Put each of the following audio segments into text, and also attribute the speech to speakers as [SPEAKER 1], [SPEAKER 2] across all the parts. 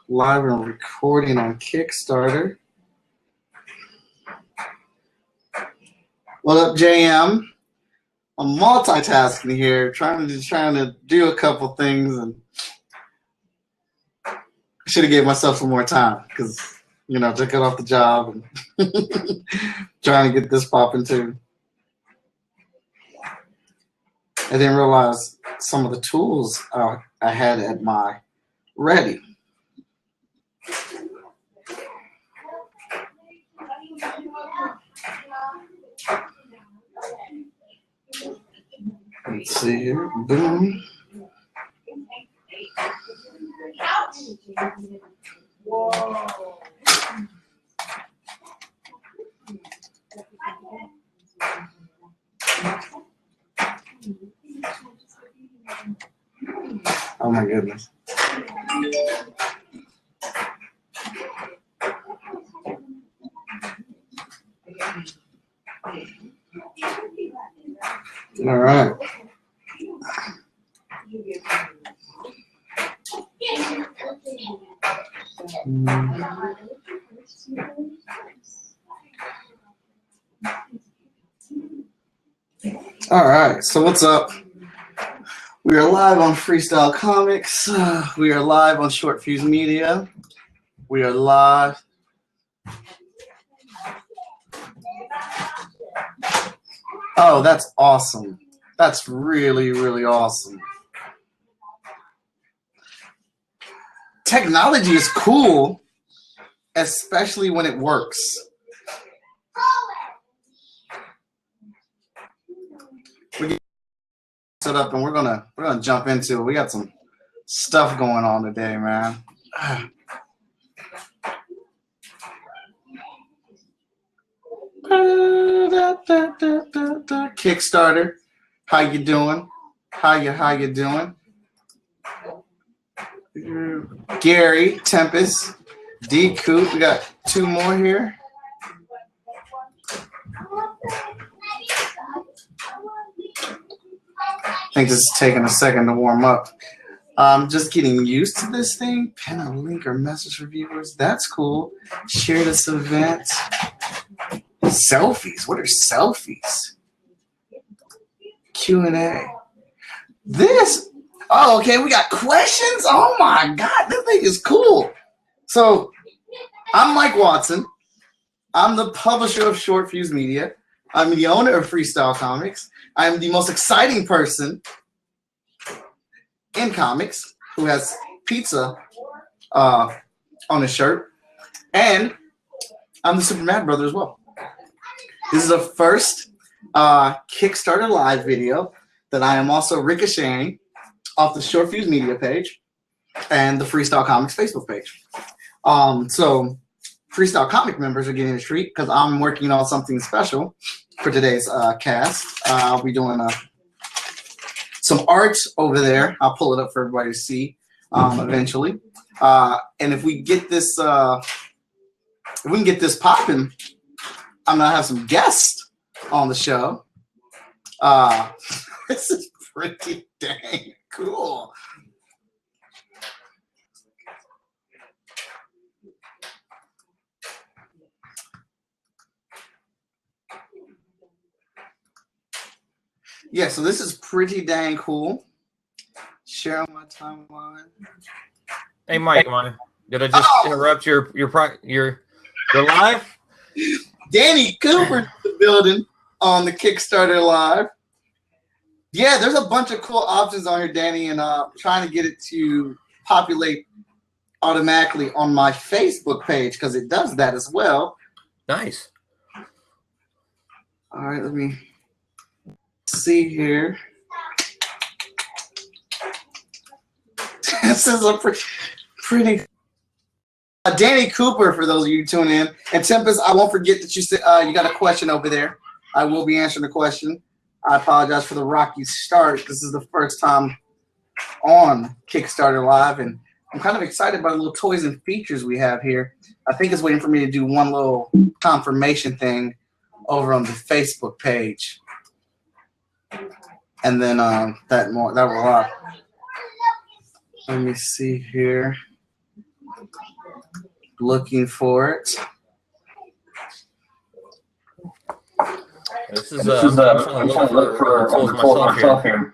[SPEAKER 1] live and recording on Kickstarter. What up, JM? I'm multitasking here, trying to do a couple things, and I should have gave myself some more time because, you know, just got off the job and trying to get this popping too. I didn't realize some of the tools I had at my ready. Let's see here. Boom. Oh my goodness. All right. All right. So what's up? We are live on Freestyle Komics. We are live on Short Fuse Media. We are live. Oh, that's awesome. That's really, really awesome. Technology is cool, especially when it works. We get set up and we're gonna jump into it. We got some stuff going on today, man. Kickstarter, how you doing? How you doing? Gary, Tempest, D Coop. We got two more here. I think this is taking a second to warm up. I'm just getting used to this thing. Pin a link or message for viewers. That's cool. Share this event. Selfies. What are selfies? Q&A. This. Oh, okay. We got questions. Oh my God, this thing is cool. So, I'm Mike Watson. I'm the publisher of Short Fuse Media. I'm the owner of Freestyle Komics. I'm the most exciting person in comics who has pizza on his shirt. And I'm the Super Mad Brother as well. This is the first Kickstarter Live video that I am also ricocheting off the Short Fuse Media page and the Freestyle Komics Facebook page. So Freestyle Comic members are getting a treat because I'm working on something special for today's cast. I'll be doing some art over there. I'll pull it up for everybody to see eventually. And if we get this, if we can get this popping, I'm gonna have some guests on the show. This is pretty dang cool. Yeah, so this is pretty dang cool. Share on my timeline.
[SPEAKER 2] Hey, Mike, did I just interrupt your live?
[SPEAKER 1] Danny Cooper in the building on the Kickstarter Live. Yeah, there's a bunch of cool options on here, Danny, and trying to get it to populate automatically on my Facebook page because it does that as well.
[SPEAKER 2] Nice.
[SPEAKER 1] All right, let me see here. This is a pretty Danny Cooper, for those of you tuning in. And Tempest, I won't forget that you said you got a question over there. I will be answering the question. I apologize for the rocky start. This is the first time on Kickstarter Live, and I'm kind of excited by the little toys and features we have here. I think it's waiting for me to do one little confirmation thing over on the Facebook page. And then that will let me see here. Looking for it.
[SPEAKER 2] This is I'm trying to look for tools myself here.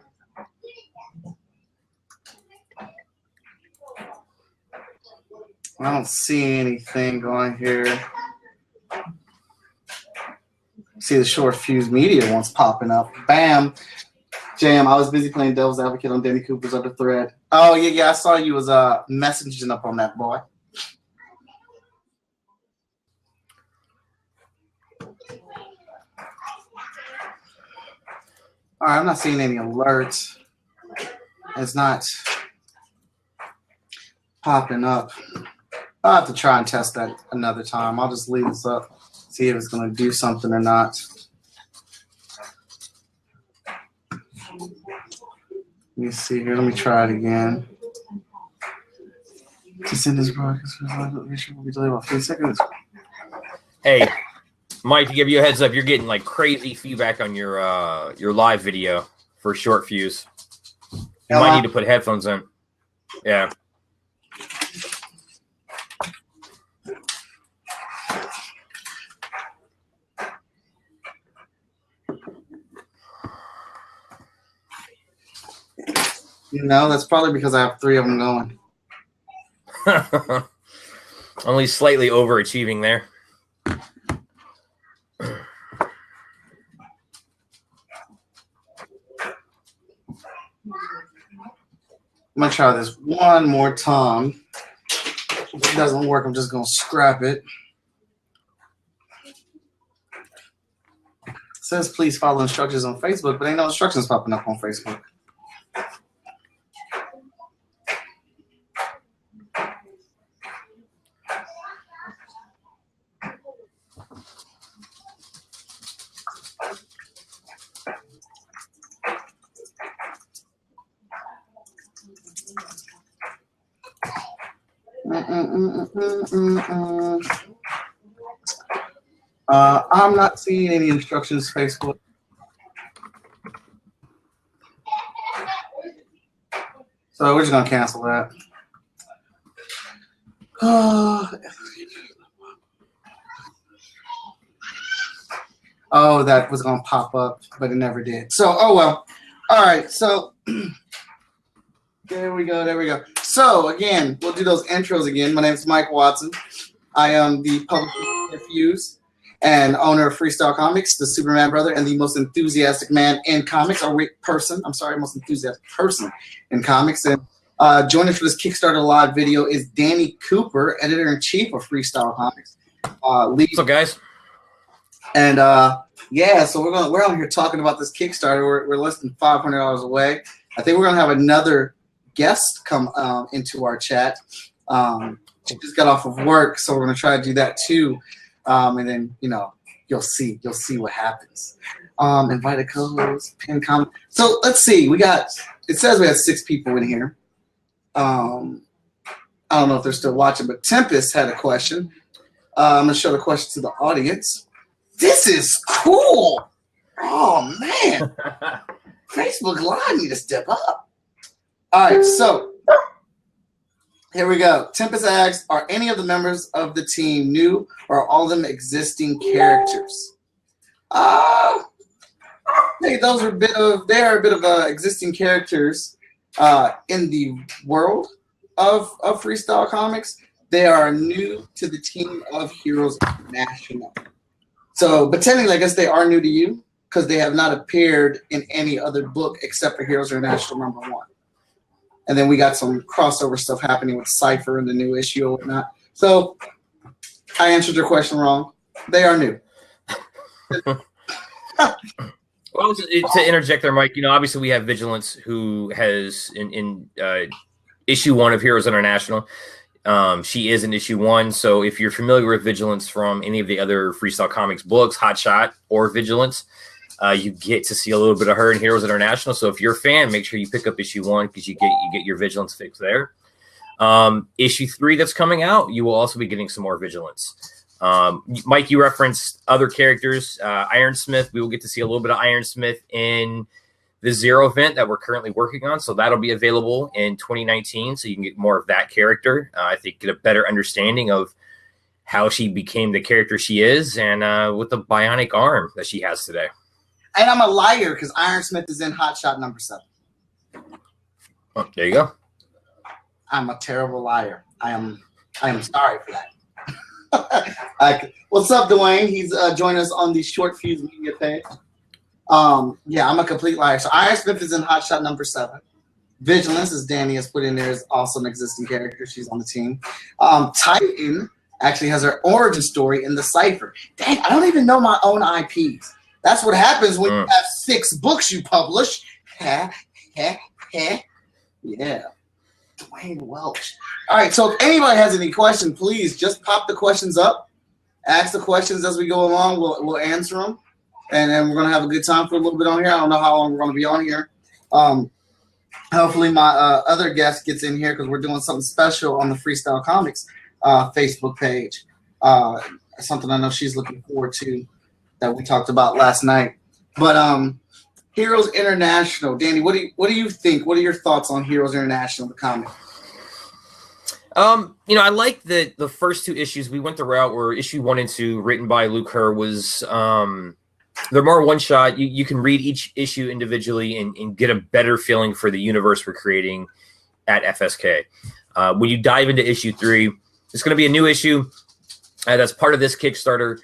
[SPEAKER 1] I don't see anything going here. See the Short Fuse Media one's popping up. Bam. Jam, I was busy playing Devil's Advocate on Danny Cooper's other thread. Oh, yeah, I saw you was messaging up on that, boy. All right, I'm not seeing any alerts. It's not popping up. I'll have to try and test that another time. I'll just leave this up, see if it's going to do something or not. Let me see here. Let me try it again. To send this broadcast, will be delayed about 3 seconds.
[SPEAKER 2] Hey, Mike, to give you a heads up, you're getting like crazy feedback on your live video for Short Fuse. You might need to put headphones in. Yeah.
[SPEAKER 1] No, that's probably because I have 3 of them going.
[SPEAKER 2] Only slightly overachieving there.
[SPEAKER 1] I'm going to try this one more time. If it doesn't work, I'm just going to scrap it. It says please follow instructions on Facebook, but ain't no instructions popping up on Facebook. I'm not seeing any instructions, Facebook. So we're just going to cancel that. Oh, that was going to pop up, but it never did. So, oh well. All right, so there we go, there we go. So, again, we'll do those intros again. My name is Mike Watson. I am the publisher of Fuse and owner of Freestyle Komics, the Superman brother, and the most enthusiastic man in comics, or person. I'm sorry, most enthusiastic person in comics. And joining for this Kickstarter Live video is Danny Cooper, editor-in-chief of Freestyle Komics.
[SPEAKER 2] What's up, guys?
[SPEAKER 1] And yeah, so we're on here talking about this Kickstarter. We're less than $500 away. I think we're gonna have another guest come into our chat. She just got off of work, so we're gonna try to do that too. And then you'll see what happens. Invite a co-host, pin comment. So let's see. It says we have 6 people in here. I don't know if they're still watching, but Tempest had a question. I'm gonna show the question to the audience. This is cool. Oh man, Facebook Live need to step up. All right, so here we go. Tempest asks, are any of the members of the team new or are all of them existing characters? Hey, those are a bit of existing characters in the world of Freestyle Comics. They are new to the team of Heroes International. So, but technically, I guess they are new to you because they have not appeared in any other book except for Heroes International #1. And then we got some crossover stuff happening with Cypher in the new issue or whatnot. So I answered your question wrong. They are new.
[SPEAKER 2] Well, to interject there, Mike, obviously we have Vigilance, who has in issue 1 of Heroes International. She is in issue 1. So if you're familiar with Vigilance from any of the other Freestyle Comics books, Hot Shot or Vigilance, you get to see a little bit of her in Heroes International. So if you're a fan, make sure you pick up issue 1 because you get your Vigilance fix there. Issue 3 that's coming out, you will also be getting some more Vigilance. Mike, you referenced other characters. Ironsmith, we will get to see a little bit of Ironsmith in the Zero event that we're currently working on. So that'll be available in 2019. So you can get more of that character. I think get a better understanding of how she became the character she is, and with the bionic arm that she has today.
[SPEAKER 1] And I'm a liar because Iron Smith is in Hot Shot number 7.
[SPEAKER 2] Oh, there you go.
[SPEAKER 1] I'm a terrible liar. I am sorry for that. What's up, Dwayne? He's joined us on the Short Fuse Media page. Yeah, I'm a complete liar. So Iron Smith is in Hot Shot number 7. Vigilance, as Danny has put in there, is also an existing character. She's on the team. Titan actually has her origin story in the Cypher. Dang, I don't even know my own IPs. That's what happens when you have 6 books you publish. Yeah. Dwayne Welch. All right, so if anybody has any questions, please just pop the questions up. Ask the questions as we go along. We'll answer them. And then we're going to have a good time for a little bit on here. I don't know how long we're going to be on here. Hopefully my other guest gets in here because we're doing something special on the Freestyle Komics Facebook page. Something I know she's looking forward to that we talked about last night. But Heroes International, Danny, what do you think? What are your thoughts on Heroes International, the comic?
[SPEAKER 2] You know, I like that the first 2 issues we went the route where issue 1 and 2, written by Luke Herr, was they're more one shot. You can read each issue individually and get a better feeling for the universe we're creating at FSK. When you dive into issue 3, it's going to be a new issue that's part of this Kickstarter.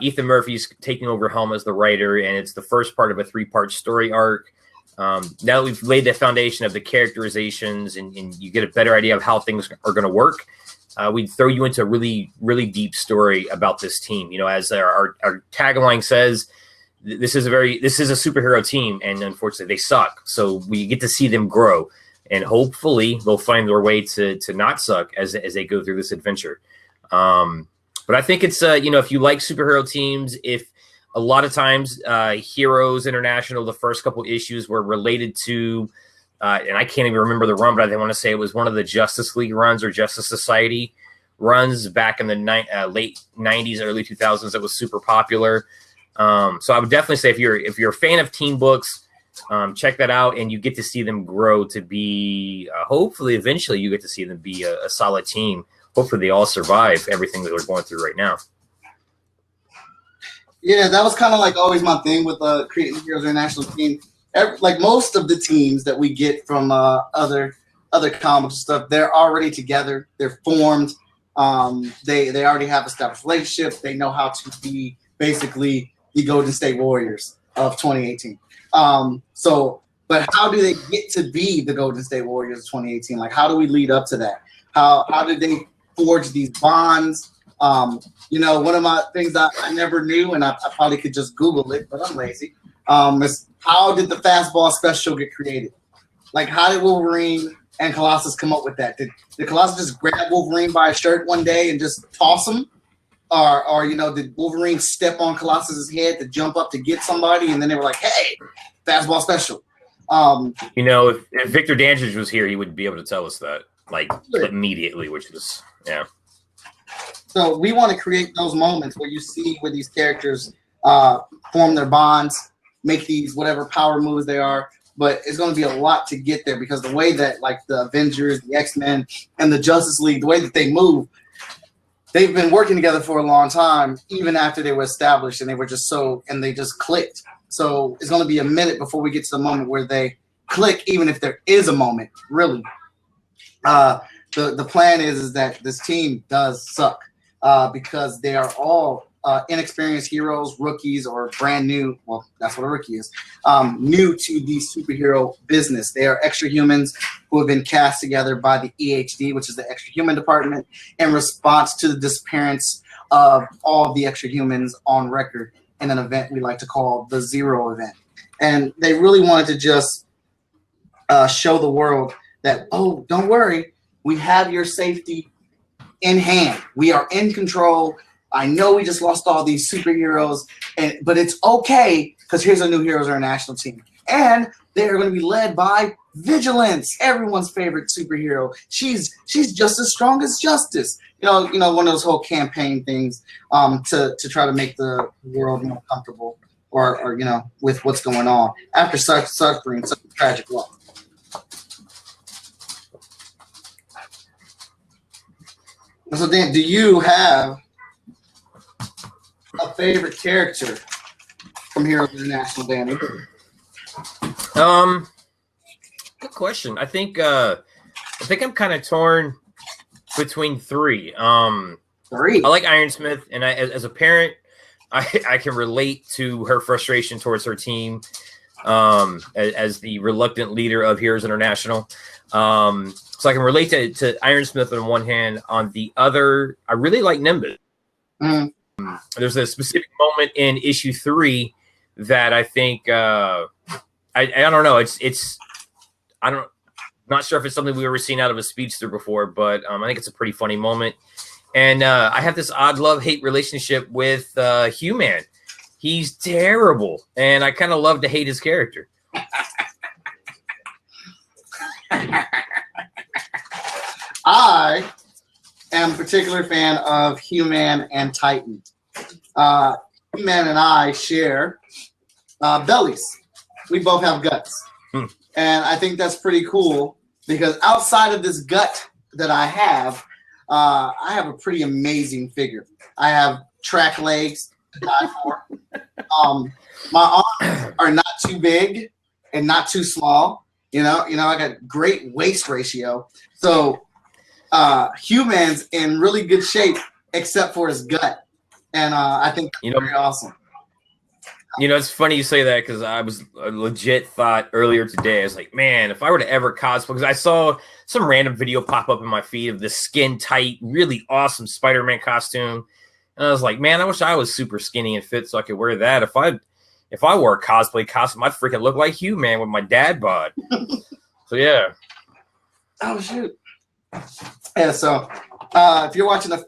[SPEAKER 2] Ethan Murphy's taking over helm as the writer, and it's the first part of a 3-part story arc. Now that we've laid the foundation of the characterizations and you get a better idea of how things are going to work, we throw you into a really, really deep story about this team. You know, as our tagline says, this is a superhero team, and unfortunately they suck. So we get to see them grow, and hopefully they'll find their way to not suck as they go through this adventure. But I think it's, you know, if you like superhero teams, if a lot of times Heroes International, the first couple issues were related to, and I can't even remember the run, but I want to say it was one of the Justice League runs or Justice Society runs back in the late 90s, early 2000s that was super popular. So I would definitely say if you're a fan of team books, check that out, and you get to see them grow to be, hopefully eventually you get to see them be a solid team. Hopefully they all survive everything that we're going through right now.
[SPEAKER 1] Yeah, that was kind of like always my thing with creating the Heroes International team. Like most of the teams that we get from other comics stuff, they're already together. They're formed. They already have established relationships. They know how to be basically the Golden State Warriors of 2018. But how do they get to be the Golden State Warriors of 2018? Like, how do we lead up to that? How did they forge these bonds? You know, one of my things that I never knew, and I probably could just Google it, but I'm lazy, is how did the fastball special get created? Like, how did Wolverine and Colossus come up with that? Did Colossus just grab Wolverine by a shirt one day and just toss him? Or you know, did Wolverine step on Colossus's head to jump up to get somebody, and then they were like, hey, fastball special?
[SPEAKER 2] You know, if Victor Dandridge was here, he would be able to tell us that, like, immediately, which is, yeah.
[SPEAKER 1] So we want to create those moments where you see where these characters form their bonds, make these whatever power moves they are. But it's going to be a lot to get there because the way that, like, the Avengers, the X-Men, and the Justice League, the way that they move, they've been working together for a long time, even after they were established, and they just clicked. So it's going to be a minute before we get to the moment where they click, even if there is a moment, really. The plan is that this team does suck because they are all inexperienced heroes, rookies, or brand new. Well, that's what a rookie is. New to the superhero business. They are extra humans who have been cast together by the EHD, which is the extra human department, in response to the disappearance of all of the extra humans on record in an event we like to call the Zero event. And they really wanted to just show the world that, oh, don't worry, we have your safety in hand. We are in control. I know we just lost all these superheroes, but it's okay because here's a new Heroes International team. And they're going to be led by Vigilance, everyone's favorite superhero. She's just as strong as Justice. You know, one of those whole campaign things to try to make the world more comfortable or with what's going on after suffering such a tragic loss. So Dan, do you have a favorite character from Heroes International, Danny?
[SPEAKER 2] Good question. I think I'm kind of torn between three.
[SPEAKER 1] Three.
[SPEAKER 2] I like Ironsmith, and as a parent, I can relate to her frustration towards her team as the reluctant leader of Heroes International. So I can relate to Ironsmith on one hand. On the other, I really like Nimbus.
[SPEAKER 1] Mm.
[SPEAKER 2] There's a specific moment in issue 3 that I think I don't know. Not sure if it's something we've ever seen out of a speedster before, but I think it's a pretty funny moment. And I have this odd love-hate relationship with Hugh-Man. He's terrible, and I kind of love to hate his character.
[SPEAKER 1] I am a particular fan of Hugh-Man and Titan. Hugh-Man and I share bellies. We both have guts. And I think that's pretty cool because outside of this gut that I have a pretty amazing figure. I have track legs to die for. My arms are not too big and not too small. I got great waist ratio. So Hugh-Man's in really good shape except for his gut. And I think that's very awesome.
[SPEAKER 2] It's funny you say that because I was a legit thought earlier today. I was like, man, if I were to ever cosplay, because I saw some random video pop up in my feed of this skin tight, really awesome Spider-Man costume. And I was like, man, I wish I was super skinny and fit so I could wear that. If I wore a cosplay costume, I'd freaking look like Hugh-Man with my dad bod. So, yeah.
[SPEAKER 1] Oh, shoot. Yeah, so if you're watching the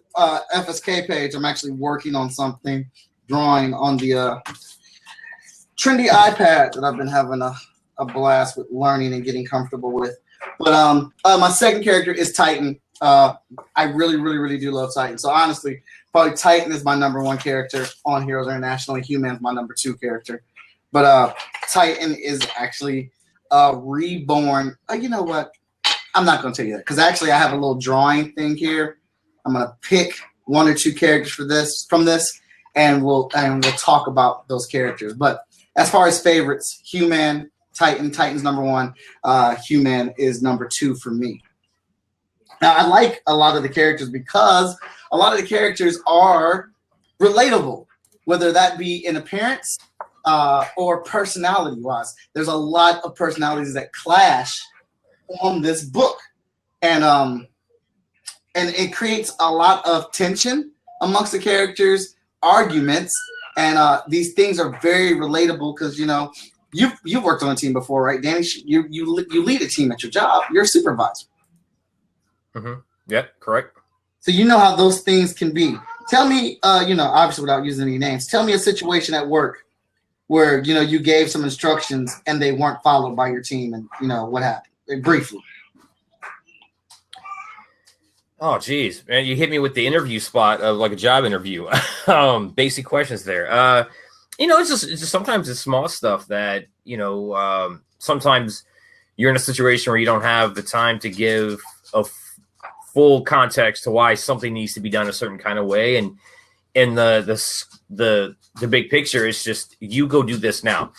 [SPEAKER 1] FSK page, I'm actually working on something, drawing on the trendy iPad that I've been having a blast with learning and getting comfortable with. But my second character is Titan. I really, really, really do love Titan. So honestly, probably Titan is my number 1 character on Heroes International, and Hugh-Man's my number 2 character. But Titan is actually reborn. You know what? I'm not going to tell you that because actually I have a little drawing thing here. I'm going to pick 1 or 2 characters from this, and we'll talk about those characters. But as far as favorites, Hugh-Man, Titan's number 1. Hugh-Man is number 2 for me. Now, I like a lot of the characters because a lot of the characters are relatable, whether that be in appearance or personality-wise. There's a lot of personalities that clash on this book, and it creates a lot of tension amongst the characters, arguments. And these things are very relatable because you've worked on a team before, right, Danny? You lead a team at your job. You're a supervisor.
[SPEAKER 2] Mm-hmm. Yeah, correct.
[SPEAKER 1] So you know how those things can be. Tell me, obviously without using any names, tell me a situation at work where you gave some instructions and they weren't followed by your team, and what happened briefly.
[SPEAKER 2] Oh, geez, man, you hit me with the interview spot of like a job interview. Basic questions there. It's just sometimes it's small stuff that, sometimes you're in a situation where you don't have the time to give a full context to why something needs to be done a certain kind of way. And in the big picture is just, you go do this now.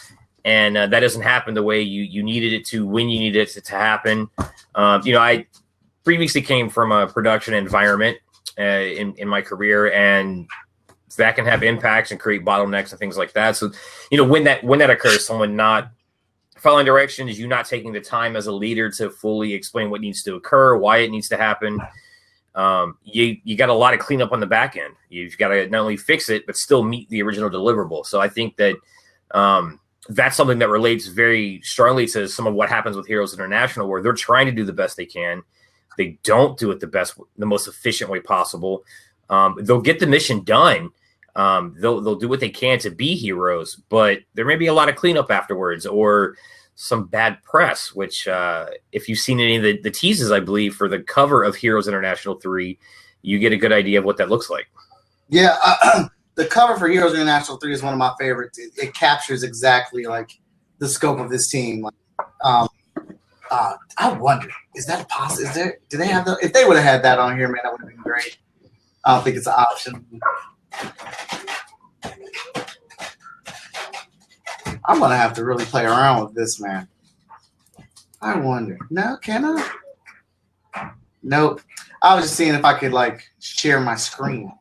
[SPEAKER 2] And that doesn't happen the way you needed it to, when you needed it to happen. I previously came from a production environment in my career, and that can have impacts and create bottlenecks and things like that. So, when that occurs, someone not following directions, you not taking the time as a leader to fully explain what needs to occur, why it needs to happen, you got a lot of cleanup on the back end. You've got to not only fix it, but still meet the original deliverable. So I think that that's something that relates very strongly to some of what happens with Heroes International, where they're trying to do the best they can. They don't do it the most efficient way possible. They'll get the mission done. They'll do what they can to be heroes, but there may be a lot of cleanup afterwards, or some bad press, which if you've seen any of the teases, I believe, for the cover of Heroes International 3, you get a good idea of what that looks like.
[SPEAKER 1] Yeah, the cover for Heroes International 3 is one of my favorites. It captures exactly like the scope of this team. Like, I wonder, is that possible? Do they have if they would have had that on here, man, that would have been great. I don't think it's an option. I'm gonna have to really play around with this, man. I wonder. No, can I? Nope. I was just seeing if I could like share my screen.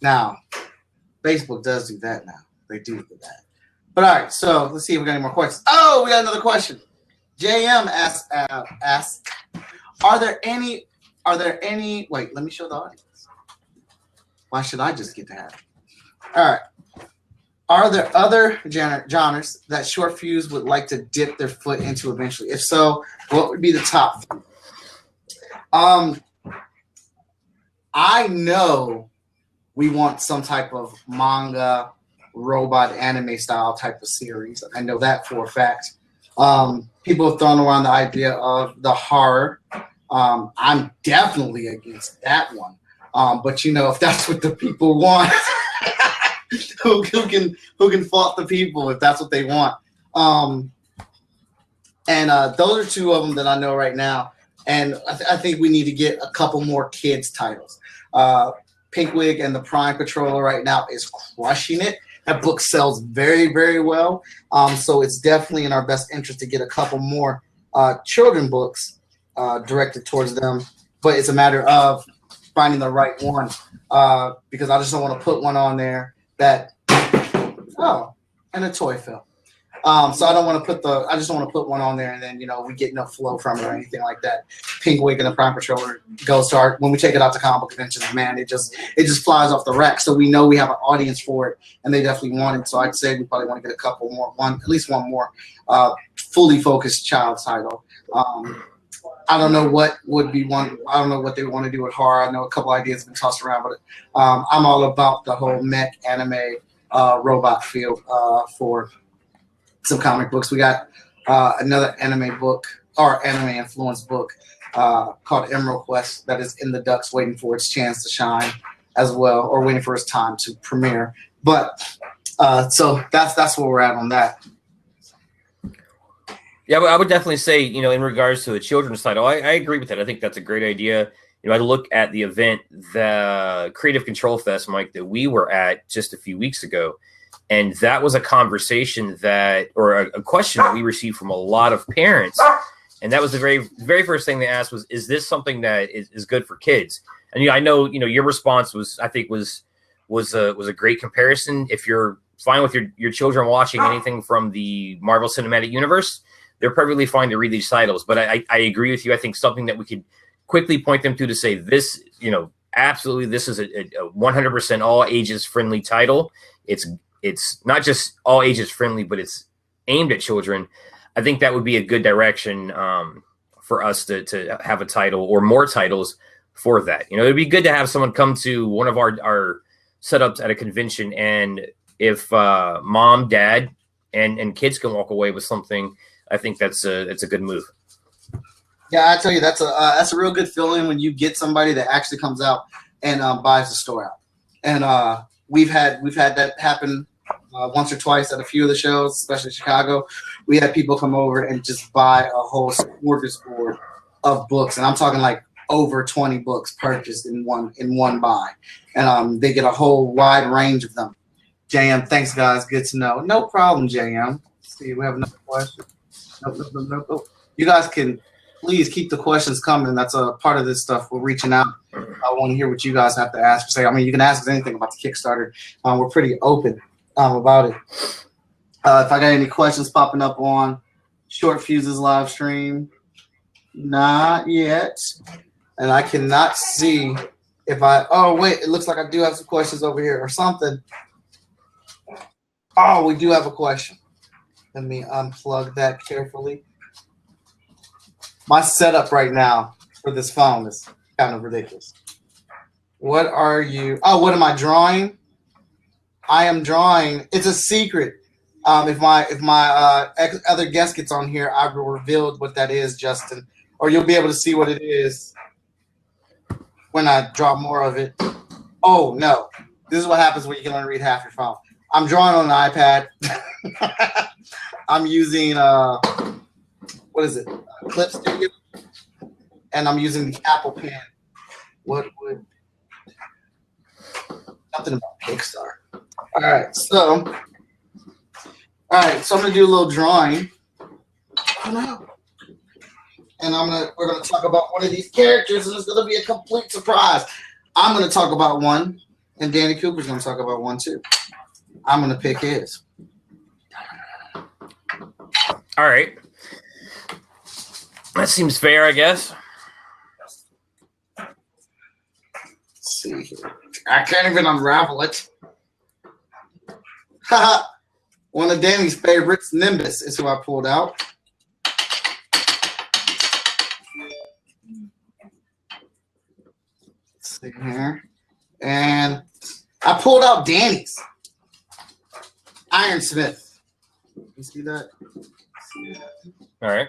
[SPEAKER 1] Now, Facebook does do that now. They do that. But all right, so let's see if we got any more questions. Oh, we got another question. JM asks, are there any, wait, let me show the audience. Why should I just get to have it? All right. Are there other genres that Short Fuse would like to dip their foot into eventually? If so, what would be the top three? I know we want some type of manga, robot anime style type of series. I know that for a fact. People have thrown around the idea of the horror. I'm definitely against that one. But you know, if that's what the people want, who can fault the people if that's what they want? Those are two of them that I know right now. And I think we need to get a couple more kids titles. Pinkwig and the Prime Patroller right now is crushing it. That book sells very, very well. So it's definitely in our best interest to get a couple more children books directed towards them. But it's a matter of finding the right one because I just don't want to put one on there that, and a toy fell. So I don't want to I just don't want to put one on there and then, you know, we get no flow from it or anything like that. Pinkwig and the Prime Patroller goes to our, when we take it out to comic book conventions, man, it just flies off the rack. So we know we have an audience for it and they definitely want it. So I'd say we probably want to get a couple more, at least one more fully focused child title. I don't know what would be one. I don't know what they want to do with horror. I know a couple ideas have been tossed around, but I'm all about the whole mech anime robot field for some comic books. We got another anime book or anime influenced book called Emerald Quest that is in the Ducks waiting for its chance to shine as well, or waiting for its time to premiere. But so that's where we're at on that.
[SPEAKER 2] Yeah, I would definitely say, you know, in regards to a children's title, I agree with that. I think that's a great idea. You know, I look at the event, the Creative Control Fest, Mike, that we were at just a few weeks ago. And that was a conversation that, or a question that we received from a lot of parents. And that was the very first thing they asked was, is this something that is good for kids? And, you know, I know, you know, your response was, I think was a great comparison. If you're fine with your children watching anything from the Marvel Cinematic Universe, they're perfectly fine to read these titles. But I agree with you. I think something that we could quickly point them to say this, you know, absolutely, this is a 100% all ages friendly title. It's not just all ages friendly, but it's aimed at children. I think that would be a good direction for us to have a title or more titles for that. You know, it'd be good to have someone come to one of our setups at a convention, and if mom, dad, and kids can walk away with something, I think it's a good move.
[SPEAKER 1] Yeah, I tell you, that's a real good feeling when you get somebody that actually comes out and buys the store out. And we've had that happen once or twice at a few of the shows, especially Chicago. We had people come over and just buy a whole smorgasbord of books, and I'm talking like over 20 books purchased in one buy, and they get a whole wide range of them. JM, thanks guys, good to know. No problem, JM. Let's see, we have another question. Nope. You guys can please keep the questions coming. That's a part of this stuff. We're reaching out. I want to hear what you guys have to ask. Say, I mean, you can ask us anything about the Kickstarter. We're pretty open about it. If I got any questions popping up on Short Fuse's live stream, not yet. And I cannot see if oh wait, it looks like I do have some questions over here or something. Oh, we do have a question. Let me unplug that carefully. My setup right now for this phone is kind of ridiculous. What are you? Oh, what am I drawing? I am drawing. It's a secret. If my other guest gets on here, I will reveal what that is, Justin, or you'll be able to see what it is when I draw more of it. Oh no, This is what happens when you can only read half your phone. I'm drawing on an iPad. I'm using what is it? Clip Studio, and I'm using the Apple Pen. What would nothing about Kickstarter? All right, so I'm gonna do a little drawing. Oh no. And we're gonna talk about one of these characters, and it's gonna be a complete surprise. I'm gonna talk about one, and Danny Cooper's gonna talk about one too. I'm gonna pick his.
[SPEAKER 2] All right. That seems fair, I guess.
[SPEAKER 1] Let's see here. I can't even unravel it. One of Danny's favorites, Nimbus, is who I pulled out. Let's see here. And I pulled out Danny's Iron Smith. You see that?
[SPEAKER 2] All right.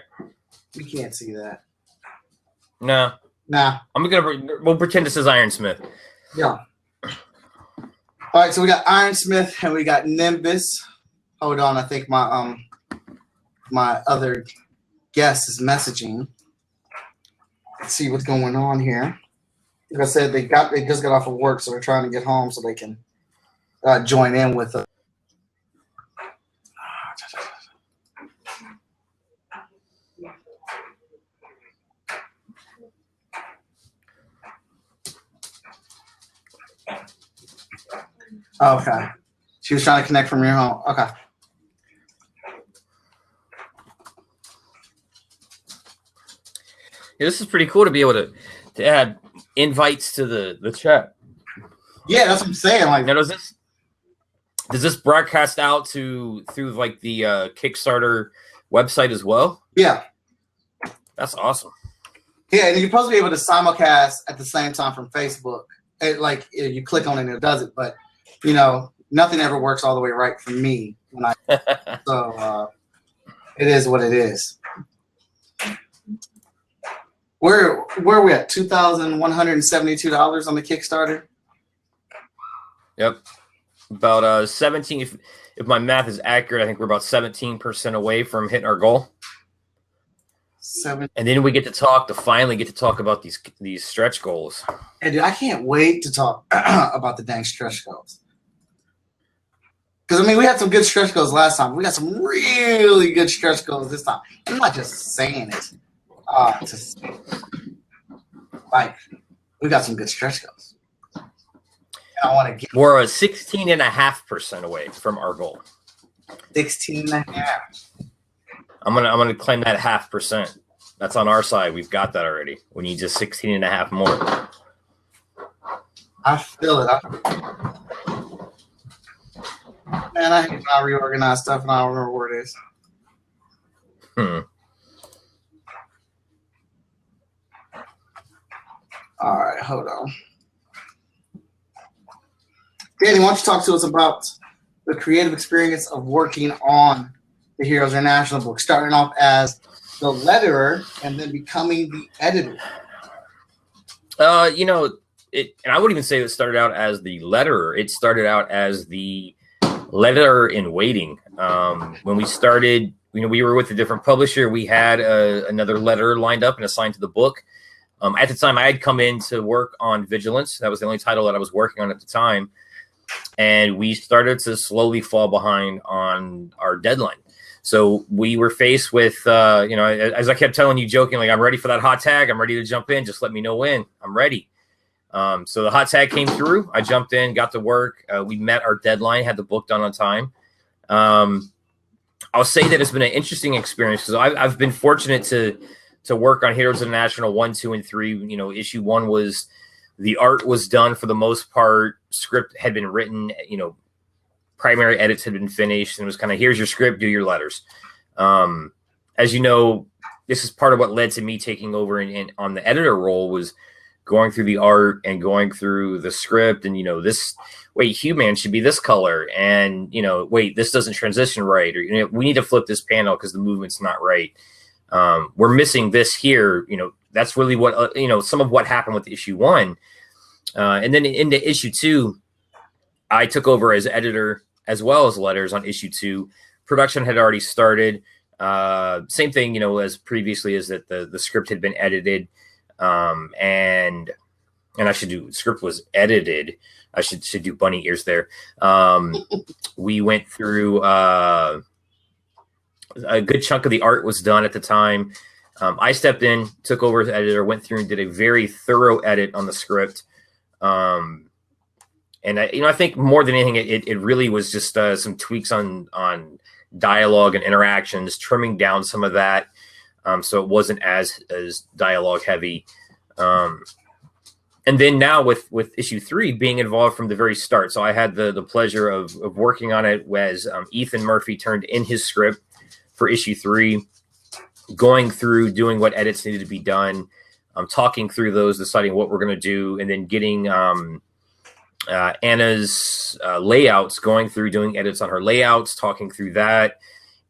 [SPEAKER 1] We can't see that.
[SPEAKER 2] No.
[SPEAKER 1] Nah.
[SPEAKER 2] We'll pretend this is Iron Smith.
[SPEAKER 1] Yeah. All right, so we got Iron Smith and we got Nimbus. Hold on, I think my other guest is messaging. Let's see what's going on here. Like I said, they just got off of work, so they're trying to get home so they can join in with us. Okay. She was trying to connect from your home. Okay.
[SPEAKER 2] Yeah, this is pretty cool to be able to add invites to the chat.
[SPEAKER 1] Yeah, that's what I'm saying. Like,
[SPEAKER 2] now, does this broadcast out through like the Kickstarter website as well?
[SPEAKER 1] Yeah.
[SPEAKER 2] That's awesome.
[SPEAKER 1] Yeah, and you're supposed to be able to simulcast at the same time from Facebook. You click on it and it does it, but nothing ever works all the way right for me when so it is what it is. Where are we at? $2,172 on the Kickstarter.
[SPEAKER 2] Yep, about 17. If my math is accurate, I think we're about 17% away from hitting our goal. And then we finally get to talk about these stretch goals.
[SPEAKER 1] And dude, I can't wait to talk about the dang stretch goals. Because we had some good stretch goals last time. We got some really good stretch goals this time. I'm not just saying it. We got some good stretch goals. And I want to get.
[SPEAKER 2] We're 16.5% away from our goal.
[SPEAKER 1] 16.5.
[SPEAKER 2] I'm gonna claim that 0.5%. That's on our side. We've got that already. We need just 16.5 more.
[SPEAKER 1] I feel it. Man, I hate not reorganize stuff and I don't remember where it is. All right, hold on. Danny, why don't you talk to us about the creative experience of working on the Heroes International book, starting off as the letterer and then becoming the editor?
[SPEAKER 2] And I wouldn't even say it started out as the letterer. It started out as the letterer in waiting. When we started, we were with a different publisher. We had another letterer lined up and assigned to the book. At the time, I had come in to work on Vigilance. That was the only title that I was working on at the time. And we started to slowly fall behind on our deadline. So we were faced with, as I kept telling you jokingly, I'm ready for that hot tag. I'm ready to jump in. Just let me know when. I'm ready. So the hot tag came through. I jumped in, got to work. We met our deadline, had the book done on time. I'll say that it's been an interesting experience because I've been fortunate to work on Heroes International 1, 2, and 3. Issue 1 was the art was done for the most part. Script had been written. Primary edits had been finished, and it was kind of, here's your script, do your letters. As you know, this is part of what led to me taking over and on the editor role was going through the art and going through the script and, Hugh-Man should be this color. And, this doesn't transition right. Or, we need to flip this panel because the movement's not right. We're missing this here. That's really what, some of what happened with issue 1. And then into issue 2, I took over as editor as well as letters on issue 2. Production had already started. Same thing, as previously, is that the script had been edited, and I should do script was edited. I should do bunny ears there. We went through a good chunk of the art was done at the time. I stepped in, took over as editor, went through and did a very thorough edit on the script. And I think more than anything, it really was just some tweaks on dialogue and interactions, trimming down some of that, so it wasn't as dialogue heavy. And then now with issue 3 being involved from the very start, so I had the pleasure of working on it as Ethan Murphy turned in his script for issue 3, going through, doing what edits needed to be done, talking through those, deciding what we're going to do, and then getting Anna's layouts, going through, doing edits on her layouts, talking through that,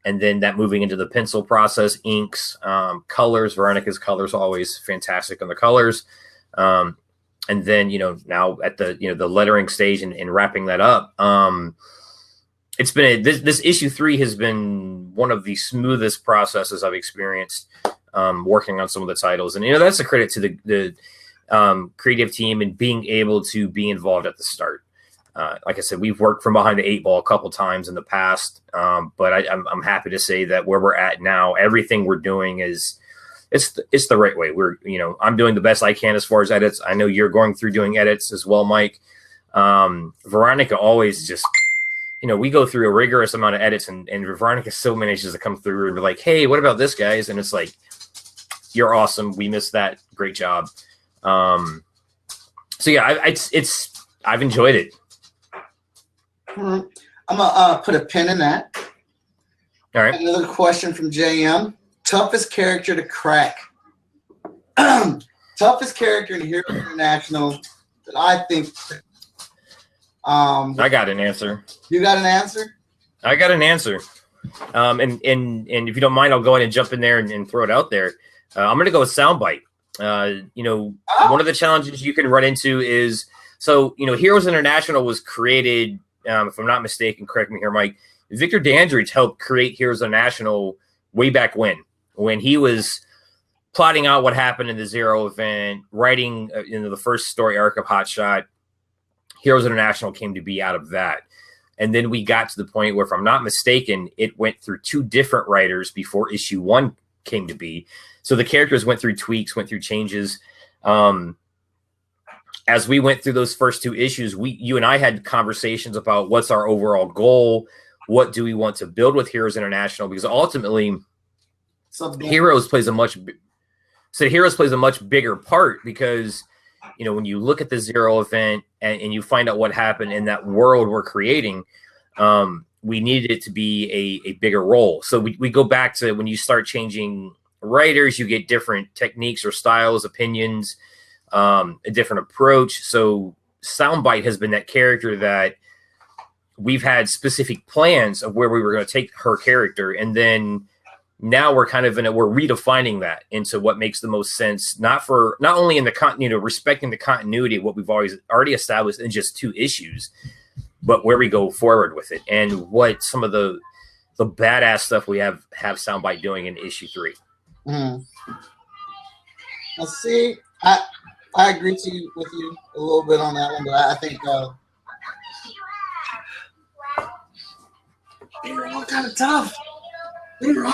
[SPEAKER 2] and then that moving into the pencil process, inks, colors. Veronica's colors always fantastic on the colors. And then, now at the, the lettering stage and wrapping that up. It's been this issue 3 has been one of the smoothest processes I've experienced working on some of the titles. And, that's a credit to the creative team and being able to be involved at the start. Like I said, we've worked from behind the 8 ball a couple times in the past, but I'm happy to say that where we're at now, everything we're doing is it's the right way. We're I'm doing the best I can as far as edits. I know you're going through doing edits as well, Mike. Veronica always just we go through a rigorous amount of edits, and Veronica still manages to come through and be like, hey, what about this, guys? And it's like, you're awesome. We missed that. Great job. So yeah, I've enjoyed it.
[SPEAKER 1] I'm gonna put a pin in that.
[SPEAKER 2] All right.
[SPEAKER 1] Another question from JM. Toughest character to crack. Toughest character in Heroes International that I think.
[SPEAKER 2] I got an answer.
[SPEAKER 1] You got an answer?
[SPEAKER 2] I got an answer. And if you don't mind, I'll go ahead and jump in there and throw it out there. I'm going to go with Soundbite. One of the challenges you can run into is, Heroes International was created, if I'm not mistaken, correct me here, Mike, Victor Dandridge helped create Heroes International way back when he was plotting out what happened in the Zero event, writing the first story arc of Hotshot. Heroes International came to be out of that. And then we got to the point where, if I'm not mistaken, it went through 2 different writers before issue 1 came to be. So the characters went through tweaks, went through changes. As we went through those first 2 issues, you and I had conversations about what's our overall goal, what do we want to build with Heroes International, because ultimately Heroes plays a much bigger part, because when you look at the Zero event and you find out what happened in that world we're creating, we needed it to be a bigger role. So we go back to when you start changing writers, you get different techniques or styles, opinions, a different approach. So Soundbite has been that character that we've had specific plans of where we were going to take her character. And then now we're kind of we're redefining that into what makes the most sense, not only in the respecting the continuity of what we've already established in just 2 issues, but where we go forward with it and what some of the badass stuff we have Soundbite doing in issue 3.
[SPEAKER 1] Let's see. I agree with you a little bit on that one, but I think they were all kind of tough. Let me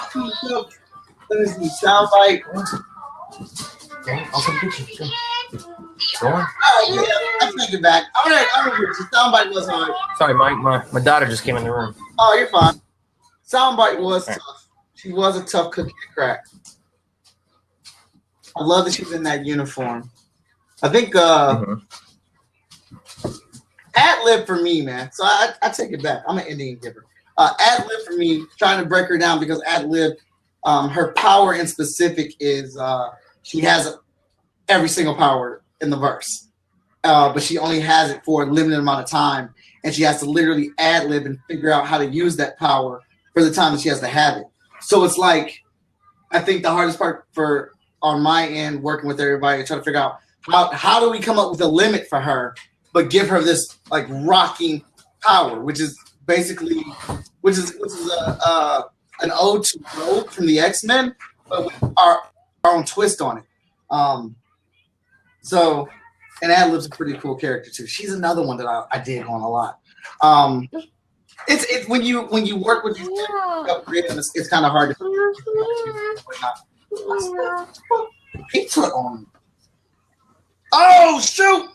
[SPEAKER 1] see. Soundbite.
[SPEAKER 2] Okay, I'll come get you. Go on.
[SPEAKER 1] Yeah, let's take it back. I'm gonna agree with you. Soundbite was hard.
[SPEAKER 2] Sorry, Mike. My daughter just came in the room.
[SPEAKER 1] Oh, you're fine. Soundbite was tough. She was a tough cookie to crack. I love that she's in that uniform. I think Adlib for me, man. So I take it back. I'm an Indian giver. Adlib for me, trying to break her down, because Adlib, her power in specific is she has every single power in the verse, but she only has it for a limited amount of time, and she has to literally ad-lib and figure out how to use that power for the time that she has to have it. So it's like, I think the hardest part on my end, working with everybody, trying to figure out how do we come up with a limit for her, but give her this like rocking power, which is basically an ode to Rogue from the X-Men, but with our own twist on it. So, and Adlib's a pretty cool character too. She's another one that I dig on a lot. It's when you work with these characters, it's kind of hard to pizza on. Oh shoot!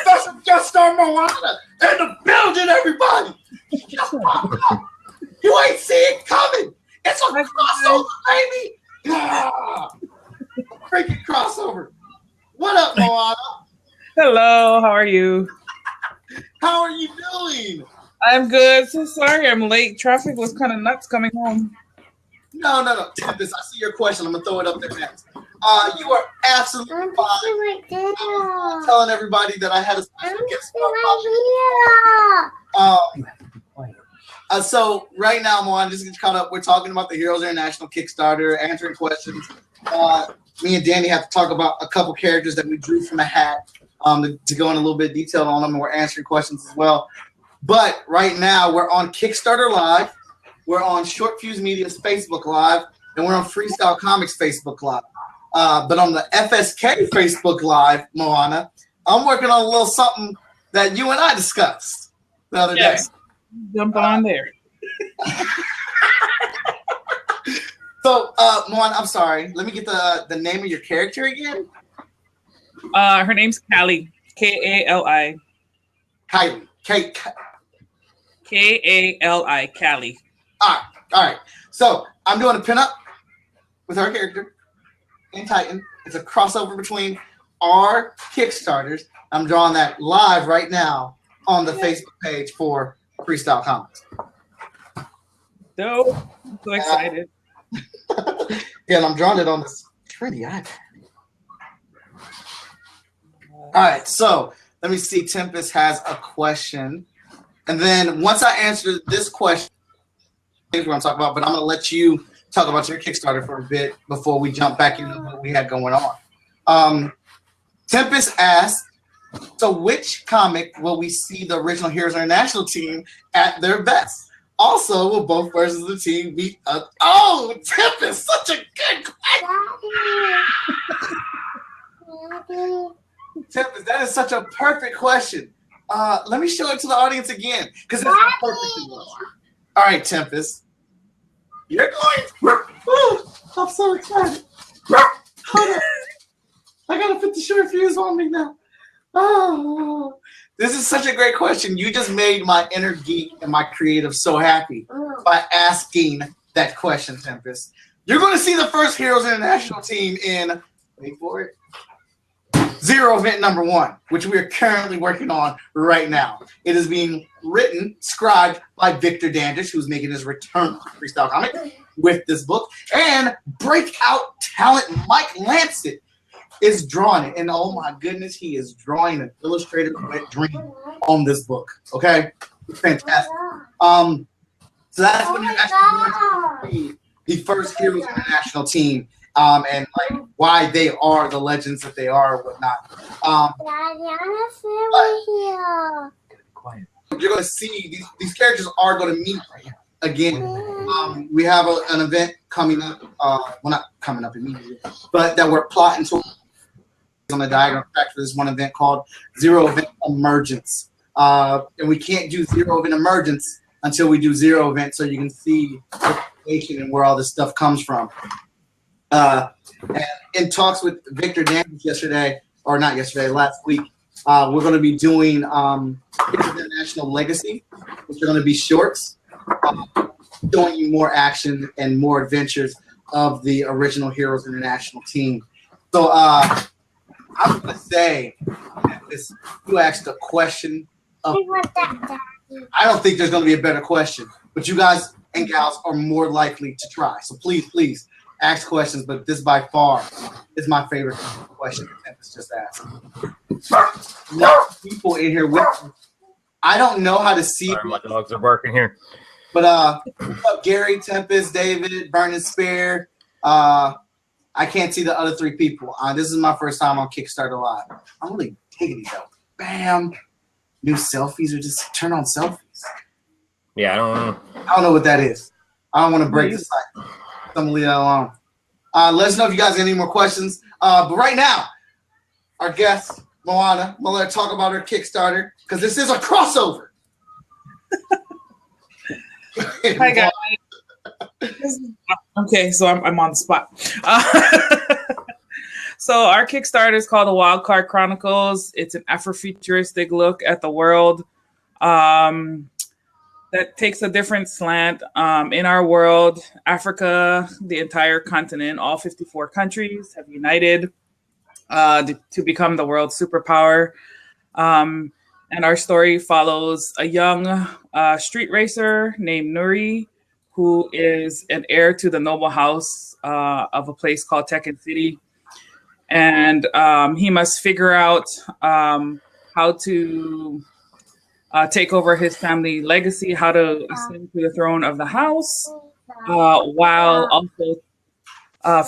[SPEAKER 1] Special guest star Moana in the building, everybody. You ain't see it coming. It's a crossover, baby. Yeah. Freaking crossover. What up, Moana?
[SPEAKER 3] Hello, how are you?
[SPEAKER 1] How are you doing?
[SPEAKER 3] I'm good. So sorry I'm late. Traffic was kind of nuts coming home.
[SPEAKER 1] No. Tempest, I see your question. I'm going to throw it up there next. You are absolutely fine. I'm telling everybody that I had a special guest star. So right now, Moana, just get caught up. We're talking about the Heroes International Kickstarter, answering questions. Me and Danny have to talk about a couple characters that we drew from a hat to go in a little bit of detail on them, and we're answering questions as well. But right now, we're on Kickstarter Live, we're on Short Fuse Media's Facebook Live, and we're on Freestyle Komics Facebook Live. But on the FSK Facebook Live, Moana, I'm working on a little something that you and I discussed the other day.
[SPEAKER 3] Jump on there.
[SPEAKER 1] So, Moana, I'm sorry. Let me get the name of your character again.
[SPEAKER 3] Her name's Callie. K-A-L-I.
[SPEAKER 1] Kylie.
[SPEAKER 3] K-A-L-I. Callie.
[SPEAKER 1] All right. So I'm doing a pinup with her character in Titan. It's a crossover between our Kickstarters. I'm drawing that live right now on the Facebook page for Freestyle Komics.
[SPEAKER 3] Dope. I'm so excited.
[SPEAKER 1] Yeah, and I'm drawing it on this pretty iPad. All right, so let me see. Tempest has a question. And then once I answer this question, we're going to talk about, but I'm going to let you talk about your Kickstarter for a bit before we jump back into what we had going on. Tempest asked, so which comic will we see the original Heroes International team at their best? Also, will both versions of the team be up? Oh, Tempest, such a good question. Tempest, that is such a perfect question. Let me show it to the audience again, because it's how perfect it was. All right, Tempest. You're going. Oh, I'm so excited. Hold on. I gotta put the short fuse on me now. Oh, this is such a great question. You just made my inner geek and my creative so happy by asking that question, Tempest. You're going to see the first Heroes International team in, wait for it, Zero Event number 1, which we are currently working on right now. It is being written, scribed by Victor Dandish, who's making his return to Freestyle Comics with this book, and breakout talent Mike Lancet is drawing it. And oh my goodness, he is drawing an illustrator's wet dream on this book. Okay? It's fantastic. So that's when you're actually see the first Heroes International team, and like why they are the legends that they are and whatnot. You're going to see these characters are going to meet again. We have an event coming up. Well, not coming up immediately, but that we're plotting to on the diagram track for this one event called Zero Event Emergence. And we can't do Zero Event Emergence until we do Zero Event, so you can see the location and where all this stuff comes from. And in talks with Victor Dandish yesterday, or not yesterday, last week, we're going to be doing International Legacy, which are going to be shorts, showing you more action and more adventures of the original Heroes International team. So I'm going to say that you asked a question. I don't think there's going to be a better question, but you guys and gals are more likely to try. So please ask questions, but this by far is my favorite question that Tempest just asked. People in here with me. I don't know how to see.
[SPEAKER 2] Sorry, my dogs are barking here.
[SPEAKER 1] But what's up, Gary, Tempest, David, Burning Spear. I can't see the other 3 people. This is my first time on Kickstarter Live. I'm really digging it though. Bam. New selfies, or just turn on selfies.
[SPEAKER 2] Yeah, I don't know.
[SPEAKER 1] I don't know what that is. I don't want to break the site. So I'm gonna leave that alone. Let us know if you guys got any more questions. But right now, our guest, Moana, I'm gonna let her talk about her Kickstarter because this is a crossover.
[SPEAKER 3] Hi guys. Okay, so I'm on the spot. So our Kickstarter is called the Wildcard Chronicles. It's an Afrofuturistic look at the world that takes a different slant. In our world, Africa, the entire continent, all 54 countries have united to become the world's superpower. And our story follows a young street racer named Nuri, who is an heir to the noble house of a place called Tekken City. And he must figure out how to take over his family legacy, how to ascend to the throne of the house, while also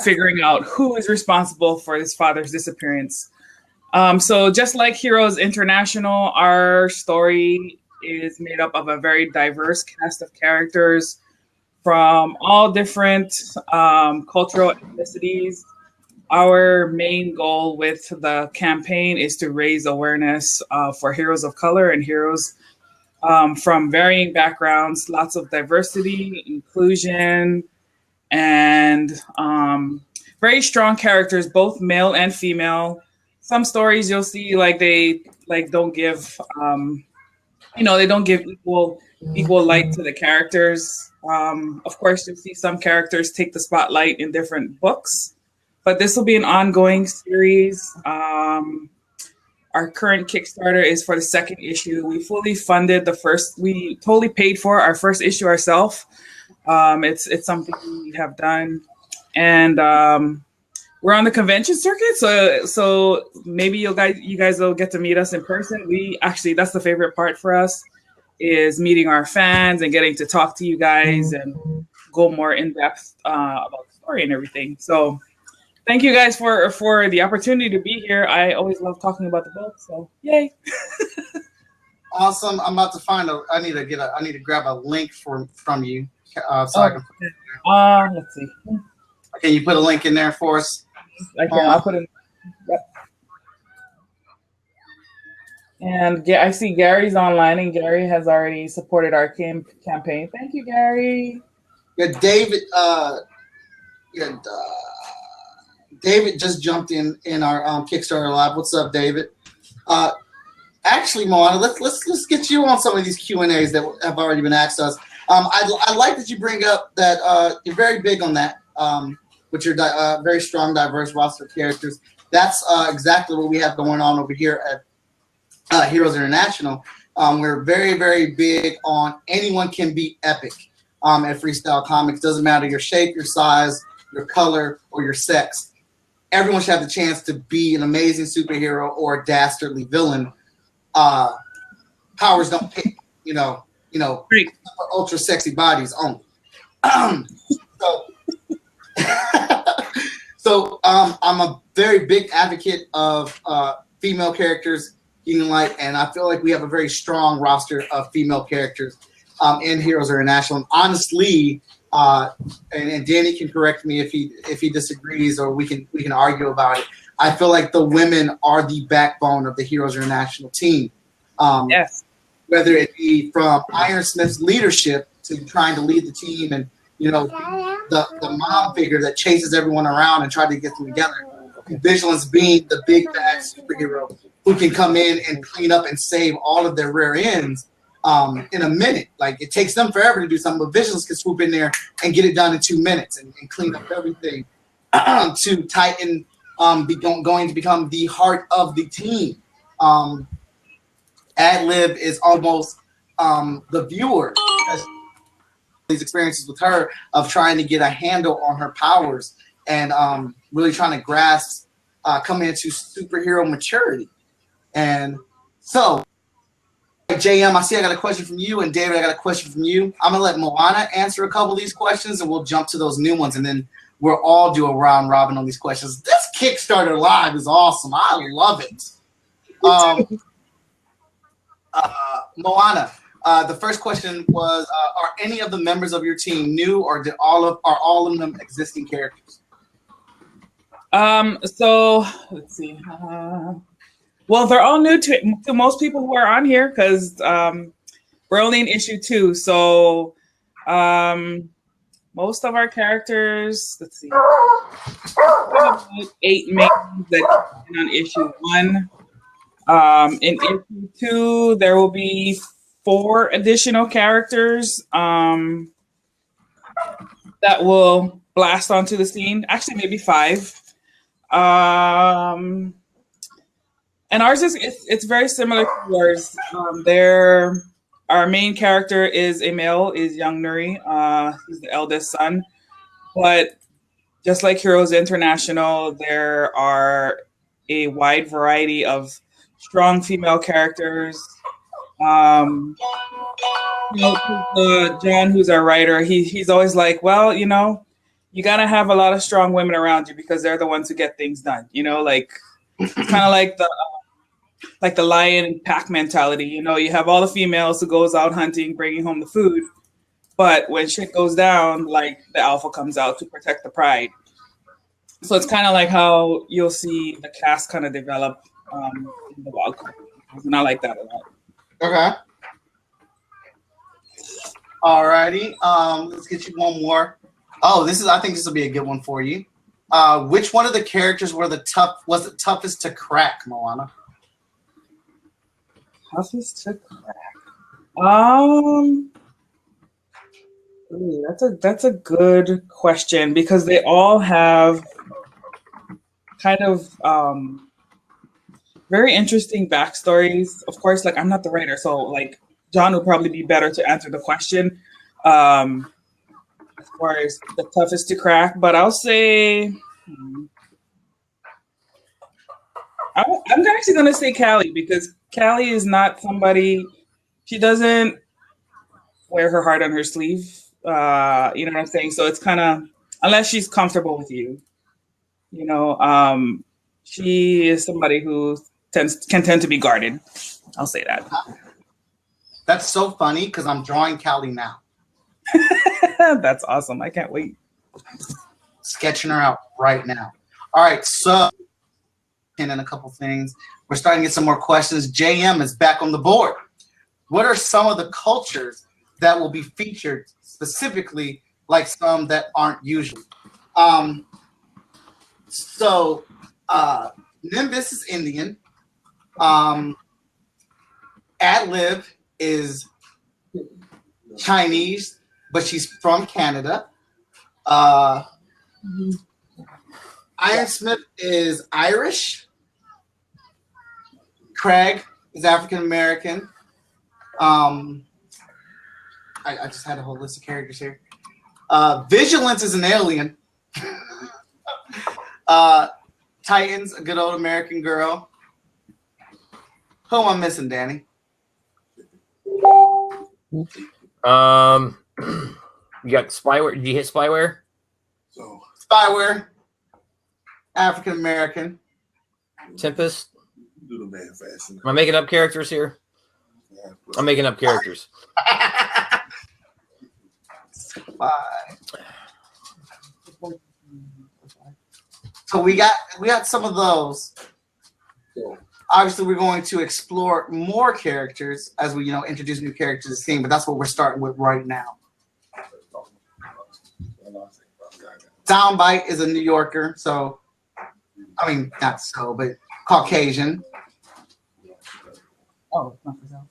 [SPEAKER 3] figuring out who is responsible for his father's disappearance. So just like Heroes International, our story is made up of a very diverse cast of characters from all different cultural ethnicities. Our main goal with the campaign is to raise awareness for heroes of color and heroes from varying backgrounds, lots of diversity, inclusion, and very strong characters, both male and female. Some stories you'll see they don't give they don't give equal light to the characters. Of course, you'll see some characters take the spotlight in different books. But this will be an ongoing series. Our current Kickstarter is for the second issue. We fully funded the first. We totally paid for our first issue ourselves. It's something we have done, and we're on the convention circuit. So maybe you guys will get to meet us in person. That's the favorite part for us, is meeting our fans and getting to talk to you guys and go more in depth about the story and everything. So. Thank you guys for the opportunity to be here. I always love talking about the book, so yay!
[SPEAKER 1] Awesome. I'm about to find I need to grab a link from you. I can.
[SPEAKER 3] Let's see.
[SPEAKER 1] Can you put a link in there for us?
[SPEAKER 3] I can. I'll put it. Yep. And I see Gary's online, and Gary has already supported our campaign. Thank you, Gary.
[SPEAKER 1] Yeah, David. David just jumped in our Kickstarter Lab. What's up, David? Actually, Moana, let's get you on some of these Q&As that have already been asked us. I like that you bring up that you're very big on that with your very strong, diverse roster of characters. That's exactly what we have going on over here at Heroes International. We're very, very big on anyone can be epic at Freestyle Komics. Doesn't matter your shape, your size, your color, or your sex. Everyone should have the chance to be an amazing superhero or a dastardly villain. Powers don't pick, ultra sexy bodies only. So I'm a very big advocate of female characters getting light, and I feel like we have a very strong roster of female characters in Heroes International. And honestly, and Danny can correct me if he disagrees, or we can argue about it. I feel like the women are the backbone of the Heroes International team.
[SPEAKER 3] Yes.
[SPEAKER 1] Whether it be from Ironsmith's leadership to trying to lead the team, and the mom figure that chases everyone around and try to get them together. Vigilance being the big bad superhero who can come in and clean up and save all of their rear ends in a minute. Like, it takes them forever to do something, but Vigilance can swoop in there and get it done in 2 minutes and clean up everything to Titan going to become the heart of the team. Adlib is almost the viewer. These experiences with her of trying to get a handle on her powers and really trying to grasp coming into superhero maturity. And so, JM, I see I got a question from you, and David, I got a question from you. I'm gonna let Moana answer a couple of these questions, and we'll jump to those new ones, and then we'll all do a round robin on these questions. This Kickstarter Live is awesome. I love it. Moana, The first question was, are any of the members of your team new, or are all of them existing characters?
[SPEAKER 3] So let's see. Well, they're all new to most people who are on here because we're only in issue 2. So most of our characters, let's see, 8 mains that came in on issue 1. In issue 2, there will be 4 additional characters that will blast onto the scene. Actually, maybe 5. And ours it's very similar to yours. Our main character is a male, is young Nuri. He's the eldest son. But just like Heroes International, there are a wide variety of strong female characters. John, who's our writer, he's always like, well, you gotta have a lot of strong women around you because they're the ones who get things done. Like it's kind of like the lion pack mentality. You have all the females who goes out hunting, bringing home the food, but when shit goes down, like the alpha comes out to protect the pride. So it's kind of like how you'll see the cast kind of develop in the wild card. And I like that a lot.
[SPEAKER 1] Okay. Alrighty. Let's get you one more. Oh, I think this will be a good one for you. Which one of the characters was the toughest to crack, Moana?
[SPEAKER 3] Toughest to crack. Ooh, that's a good question because they all have kind of very interesting backstories. Of course, like I'm not the writer, so like John would probably be better to answer the question as far as the toughest to crack. But I'll say I'm actually going to say Callie because Callie is not somebody. She doesn't wear her heart on her sleeve. You know what I'm saying? So it's kind of unless she's comfortable with you. She is somebody who can tend to be guarded. I'll say that.
[SPEAKER 1] That's so funny because I'm drawing Callie now.
[SPEAKER 3] That's awesome. I can't wait.
[SPEAKER 1] Sketching her out right now. All right, so in a couple things. We're starting to get some more questions. JM is back on the board. What are some of the cultures that will be featured specifically, like some that aren't usual? So Nimbus is Indian. Adlib is Chinese, but she's from Canada. Iron Smith is Irish. Craig is African American. I just had a whole list of characters here. Vigilance is an alien. Titan's a good old American girl. Who am I missing, Danny?
[SPEAKER 2] You got Spyware. Did you hit Spyware?
[SPEAKER 1] So Spyware, African American.
[SPEAKER 2] Tempest.
[SPEAKER 4] Do the man fashion.
[SPEAKER 2] Am I making up characters here? I'm making up characters.
[SPEAKER 1] So we got some of those. Obviously, we're going to explore more characters as we introduce new characters to the scene, but that's what we're starting with right now. Soundbite is a New Yorker, so I mean not so, but Caucasian.
[SPEAKER 3] Oh, not for sale.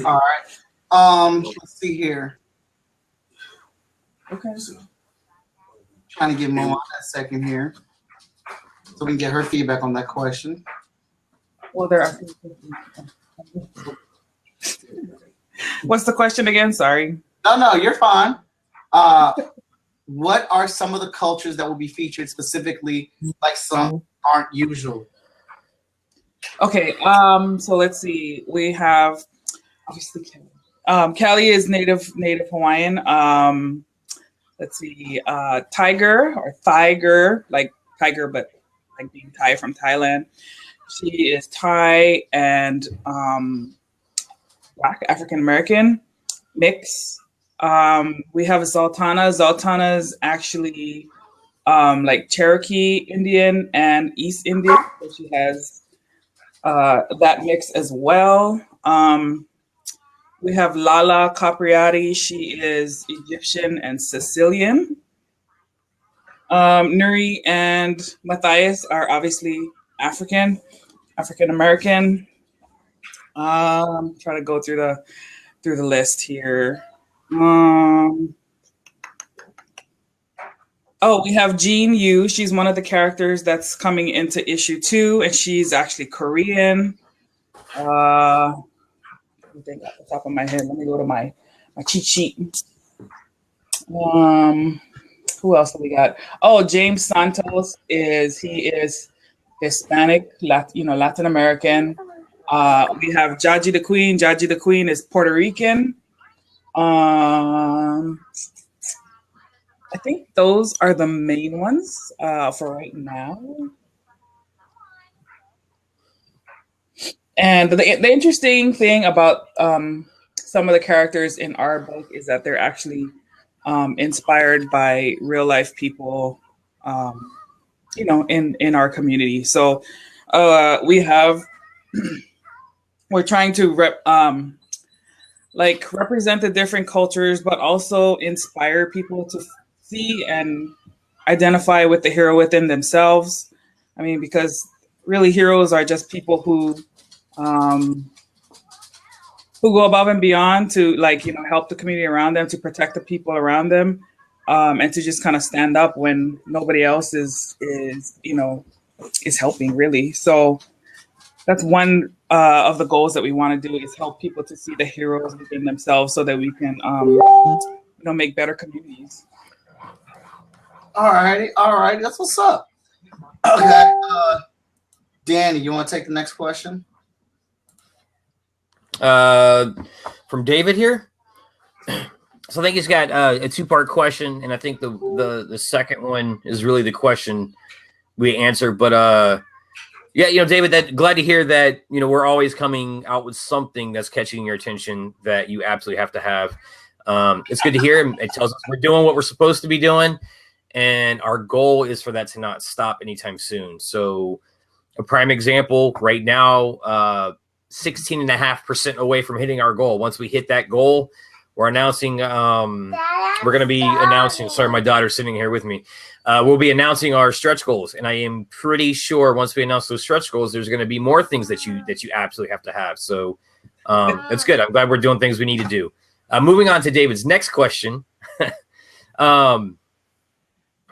[SPEAKER 1] All right. Let's see here.
[SPEAKER 3] Okay.
[SPEAKER 1] Trying to get Mo on that second here, so we can get her feedback on that question.
[SPEAKER 3] Well, what's the question again? Sorry.
[SPEAKER 1] No, you're fine. What are some of the cultures that will be featured specifically, like some aren't usual?
[SPEAKER 3] Okay, so let's see. We have obviously Callie is native Hawaiian. Let's see, Tiger or Thiger, like Tiger, but like being Thai from Thailand. She is Thai, and Black African American mix. We have Zoltana. Zoltana is actually like Cherokee Indian and East Indian. So she has that mix as well. We have Lala Capriati. She is Egyptian and Sicilian. Nuri and Matthias are obviously African American. Try to go through the list here. Oh, we have Jean Yu. She's one of the characters that's coming into issue 2, and she's actually Korean. I think off the top of my head. Let me go to my cheat sheet. Who else have we got? Oh, James Santos is Hispanic, Latin American. We have Jaji the Queen. Jaji the Queen is Puerto Rican. I think those are the main ones for right now. And the interesting thing about some of the characters in our book is that they're actually inspired by real life people, in our community. So we're trying to represent the different cultures, but also inspire people to see and identify with the hero within themselves. I mean, because really heroes are just people who go above and beyond to help the community around them, to protect the people around them, and to just kind of stand up when nobody else is helping, really. So that's one of the goals that we want to do, is help people to see the heroes within themselves so that we can make better communities.
[SPEAKER 1] All right, that's what's up. Okay, Danny, you want to take the next question?
[SPEAKER 2] From David here. So I think he's got a 2-part question, and I think the second one is really the question we answer. But yeah, David, glad to hear that we're always coming out with something that's catching your attention that you absolutely have to have. It's good to hear. It tells us we're doing what we're supposed to be doing, and our goal is for that to not stop anytime soon. So a prime example right now, 16.5% away from hitting our goal. Once we hit that goal, we're announcing, we're going to be announcing, sorry, my daughter's sitting here with me. We'll be announcing our stretch goals. And I am pretty sure once we announce those stretch goals, there's going to be more things that you absolutely have to have. So that's good. I'm glad we're doing things we need to do. Moving on to David's next question. I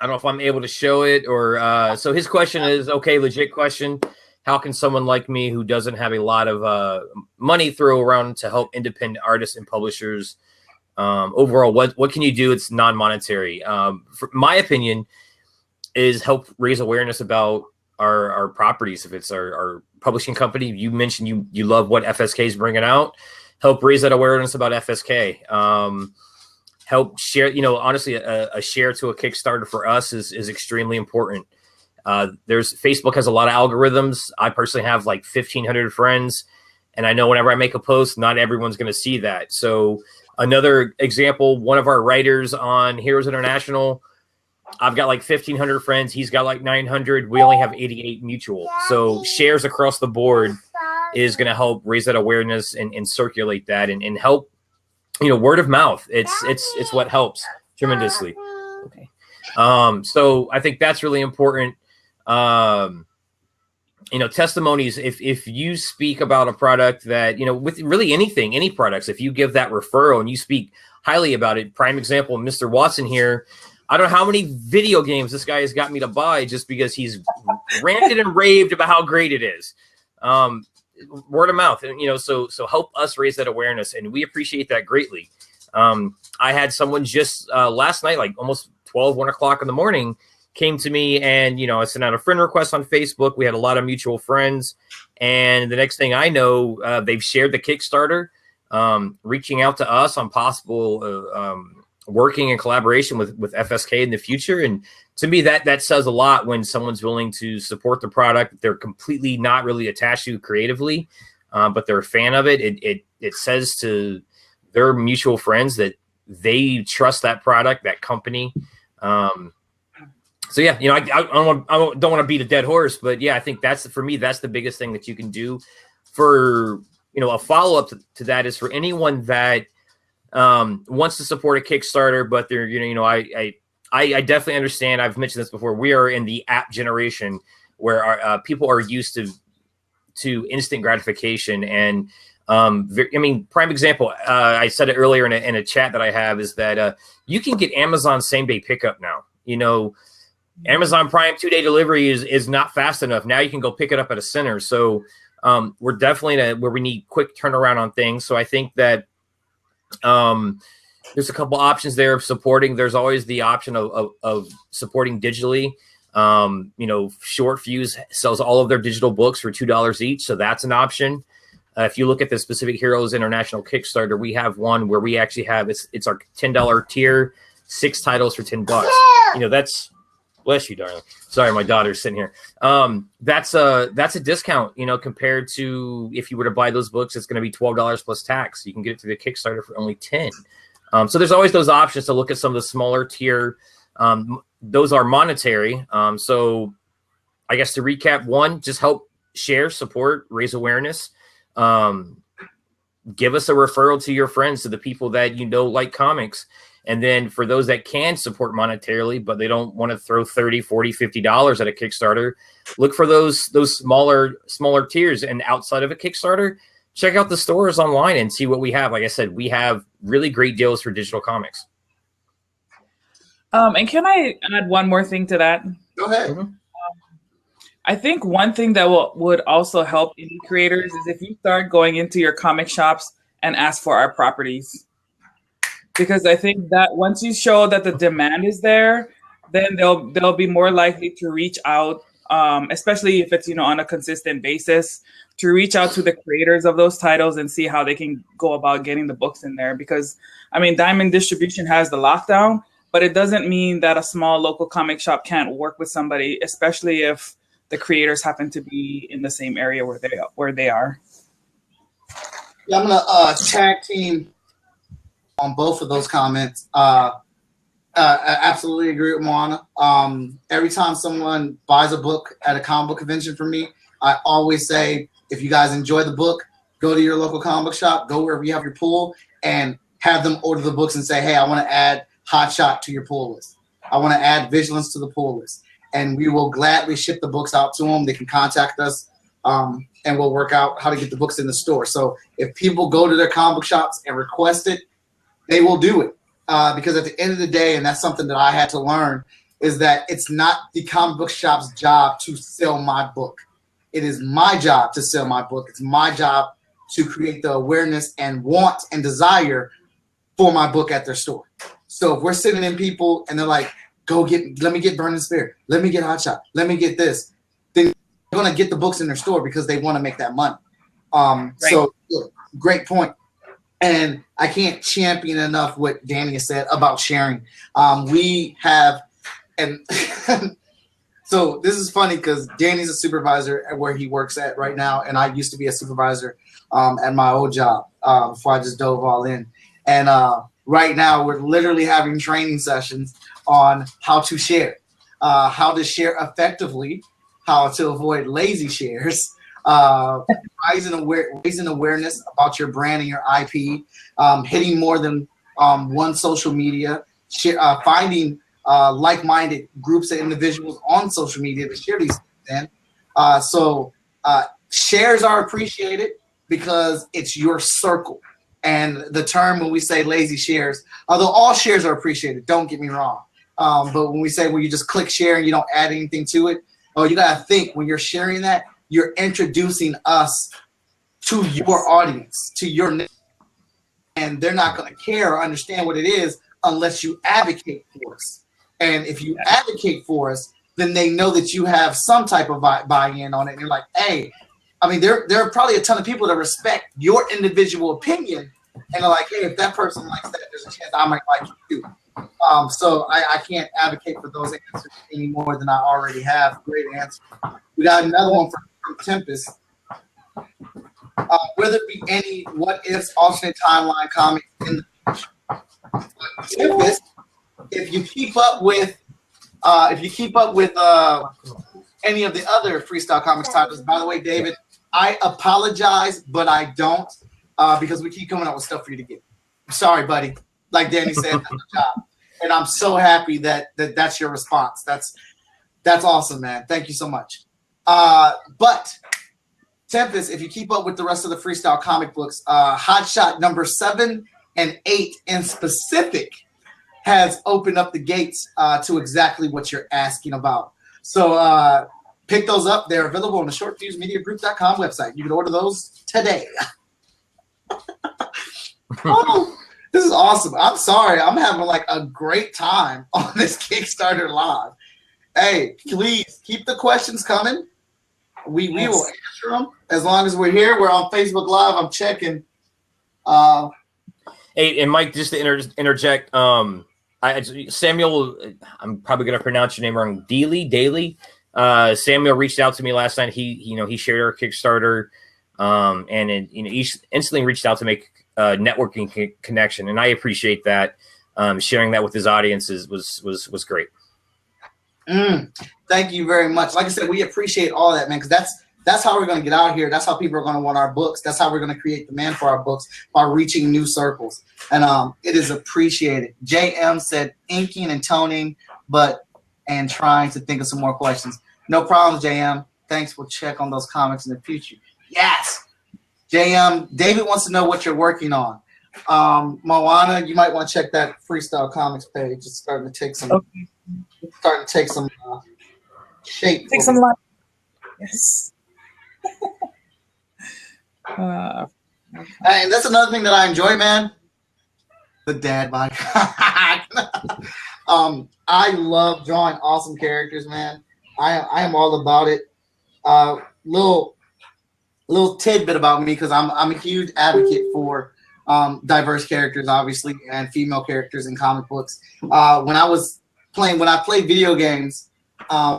[SPEAKER 2] don't know if I'm able to show it or, so his question is, okay, legit question. How can someone like me who doesn't have a lot of money throw around to help independent artists and publishers? Overall, what can you do? It's non-monetary. For my opinion is help raise awareness about our properties. If it's our publishing company, you mentioned you love what FSK is bringing out. Help raise that awareness about FSK. Help share. Honestly, a share to a Kickstarter for us is extremely important. Facebook has a lot of algorithms. I personally have like 1,500 friends, and I know whenever I make a post, not everyone's going to see that. So another example, one of our writers on Heroes International, I've got like 1,500 friends. He's got like 900. We only have 88 mutual. So shares across the board is going to help raise that awareness and circulate that and help, word of mouth. It's what helps tremendously. Okay. So I think that's really important. Testimonies, if you speak about a product that, with really anything, any products, if you give that referral and you speak highly about it, prime example, Mr. Watson here, I don't know how many video games this guy has got me to buy just because he's ranted and raved about how great it is. Word of mouth, and, so help us raise that awareness. And we appreciate that greatly. I had someone just last night, like almost 1 o'clock in the morning, came to me and, I sent out a friend request on Facebook. We had a lot of mutual friends. And the next thing I know, they've shared the Kickstarter, reaching out to us on possible working in collaboration with FSK in the future. And to me, that says a lot when someone's willing to support the product. They're completely not really attached to creatively. but they're a fan of it. It says to their mutual friends that they trust that product, that company. So yeah, you know, I don't want to beat a dead horse, but yeah, I think for me, that's the biggest thing that you can do. For, you know, a follow-up to that is for anyone that wants to support a Kickstarter, but they're, you know, I definitely understand. I've mentioned this before. We are in the app generation where our people are used to instant gratification. And I mean, prime example, I said it earlier in a chat that I have, is that you can get Amazon same-day pickup now. You know, Amazon Prime 2-day delivery is not fast enough. Now you can go pick it up at a center. So we're definitely where we need quick turnaround on things. So I think that there's a couple options there of supporting. There's always the option of supporting digitally. You know, Short Fuse sells all of their digital books for $2 each. So that's an option. If you look at the Specific Heroes International Kickstarter, we have one where we actually have, it's our $10 tier, 6 titles for $10. You know, that's, bless you, darling. Sorry, my daughter's sitting here. That's a discount, you know, compared to if you were to buy those books, it's going to be $12 plus tax. You can get it through the Kickstarter for only $10. So there's always those options to look at some of the smaller tier. Those are monetary. So I guess to recap, one, just help share, support, raise awareness. Give us a referral to your friends, to the people that you know like comics. And then for those that can support monetarily, but they don't want to throw $30, $40, $50 at a Kickstarter, look for those smaller tiers. And outside of a Kickstarter, check out the stores online and see what we have. Like I said, we have really great deals for digital comics.
[SPEAKER 3] And can I add one more thing to that?
[SPEAKER 1] Go ahead.
[SPEAKER 2] Mm-hmm.
[SPEAKER 3] I think one thing that would also help indie creators is if you start going into your comic shops and ask for our properties. Because I think that once you show that the demand is there, then they'll be more likely to reach out, especially if it's, you know, on a consistent basis, to reach out to the creators of those titles and see how they can go about getting the books in there. Because, I mean, Diamond Distribution has the lockdown, but it doesn't mean that a small local comic shop can't work with somebody, especially if the creators happen to be in the same area where they are.
[SPEAKER 1] Yeah, I'm gonna tag team on both of those comments. I absolutely agree with Moana. Every time someone buys a book at a comic book convention from me, I always say, if you guys enjoy the book, go to your local comic book shop, go wherever you have your pool, and have them order the books and say, hey, I want to add Hot Shot to your pull list. I want to add Vigilance to the pull list. And we will gladly ship the books out to them. They can contact us, and we'll work out how to get the books in the store. So if people go to their comic book shops and request it, they will do it. Because at the end of the day, and that's something that I had to learn, is that it's not the comic book shop's job to sell my book. It is my job to sell my book. It's my job to create the awareness and want and desire for my book at their store. So if we're sending in people and they're like, let me get Burning Spirit, let me get Hot Shot, let me get this, then they're going to get the books in their store because they want to make that money. Right. So great point. And I can't champion enough what Danny has said about sharing. We have, and so this is funny because Danny's a supervisor at where he works at right now, and I used to be a supervisor at my old job before I just dove all in. And right now we're literally having training sessions on how to share effectively, how to avoid lazy shares, raising awareness about your brand and your IP, hitting more than one social media, finding like-minded groups of individuals on social media to share these things in. So shares are appreciated because it's your circle. And the term when we say lazy shares, although all shares are appreciated, don't get me wrong. But when we say you just click share and you don't add anything to it, you got to think when you're sharing that, you're introducing us to your audience, to your niche, and they're not going to care or understand what it is unless you advocate for us. And if you advocate for us, then they know that you have some type of buy-in on it. And you're like, hey, I mean, there are probably a ton of people that respect your individual opinion, and they're like, hey, if that person likes that, there's a chance I might like you too. So I can't advocate for those answers any more than I already have. Great answer. We got another one from Tempest. whether it be any what ifs, alternate timeline comics in the Tempest, if you keep up with any of the other Freestyle Comics titles, by the way, David, I apologize, but I don't, because we keep coming up with stuff for you to get. I'm sorry, buddy. Like Danny said, that's the job. And I'm so happy that's your response. That's awesome, man. Thank you so much. But Tempest, if you keep up with the rest of the Freestyle comic books, Hotshot number 7 and 8 in specific has opened up the gates to exactly what you're asking about. So pick those up. They're available on the shortfusemediagroup.com website. You can order those today. Oh, this is awesome. I'm sorry. I'm having like a great time on this Kickstarter Live. Hey, please keep the questions coming. We will answer them as long as we're here. We're on Facebook Live. I'm checking.
[SPEAKER 2] Hey, and Mike, just to interject, Samuel, I'm probably going to pronounce your name wrong. Daly. Samuel reached out to me last night. He shared our Kickstarter, and he instantly reached out to make a networking connection, and I appreciate that. Sharing that with his audiences was great.
[SPEAKER 1] Thank you very much. Like I said, we appreciate all that, man, because that's how we're going to get out here. That's how people are going to want our books. That's how we're going to create demand for our books, by reaching new circles. And it is appreciated. JM said inking and toning, and trying to think of some more questions. No problem, JM. Thanks. We'll check on those comics in the future. Yes. JM, David wants to know what you're working on. Moana, you might want to check that Freestyle Comics page. It's starting to take some shape.
[SPEAKER 3] Take some light. Yes.
[SPEAKER 1] And that's another thing that I enjoy, man. The dad vibe. I love drawing awesome characters, man. I am all about it. Little tidbit about me, because I'm a huge advocate for diverse characters, obviously, and female characters in comic books. When I played video games, I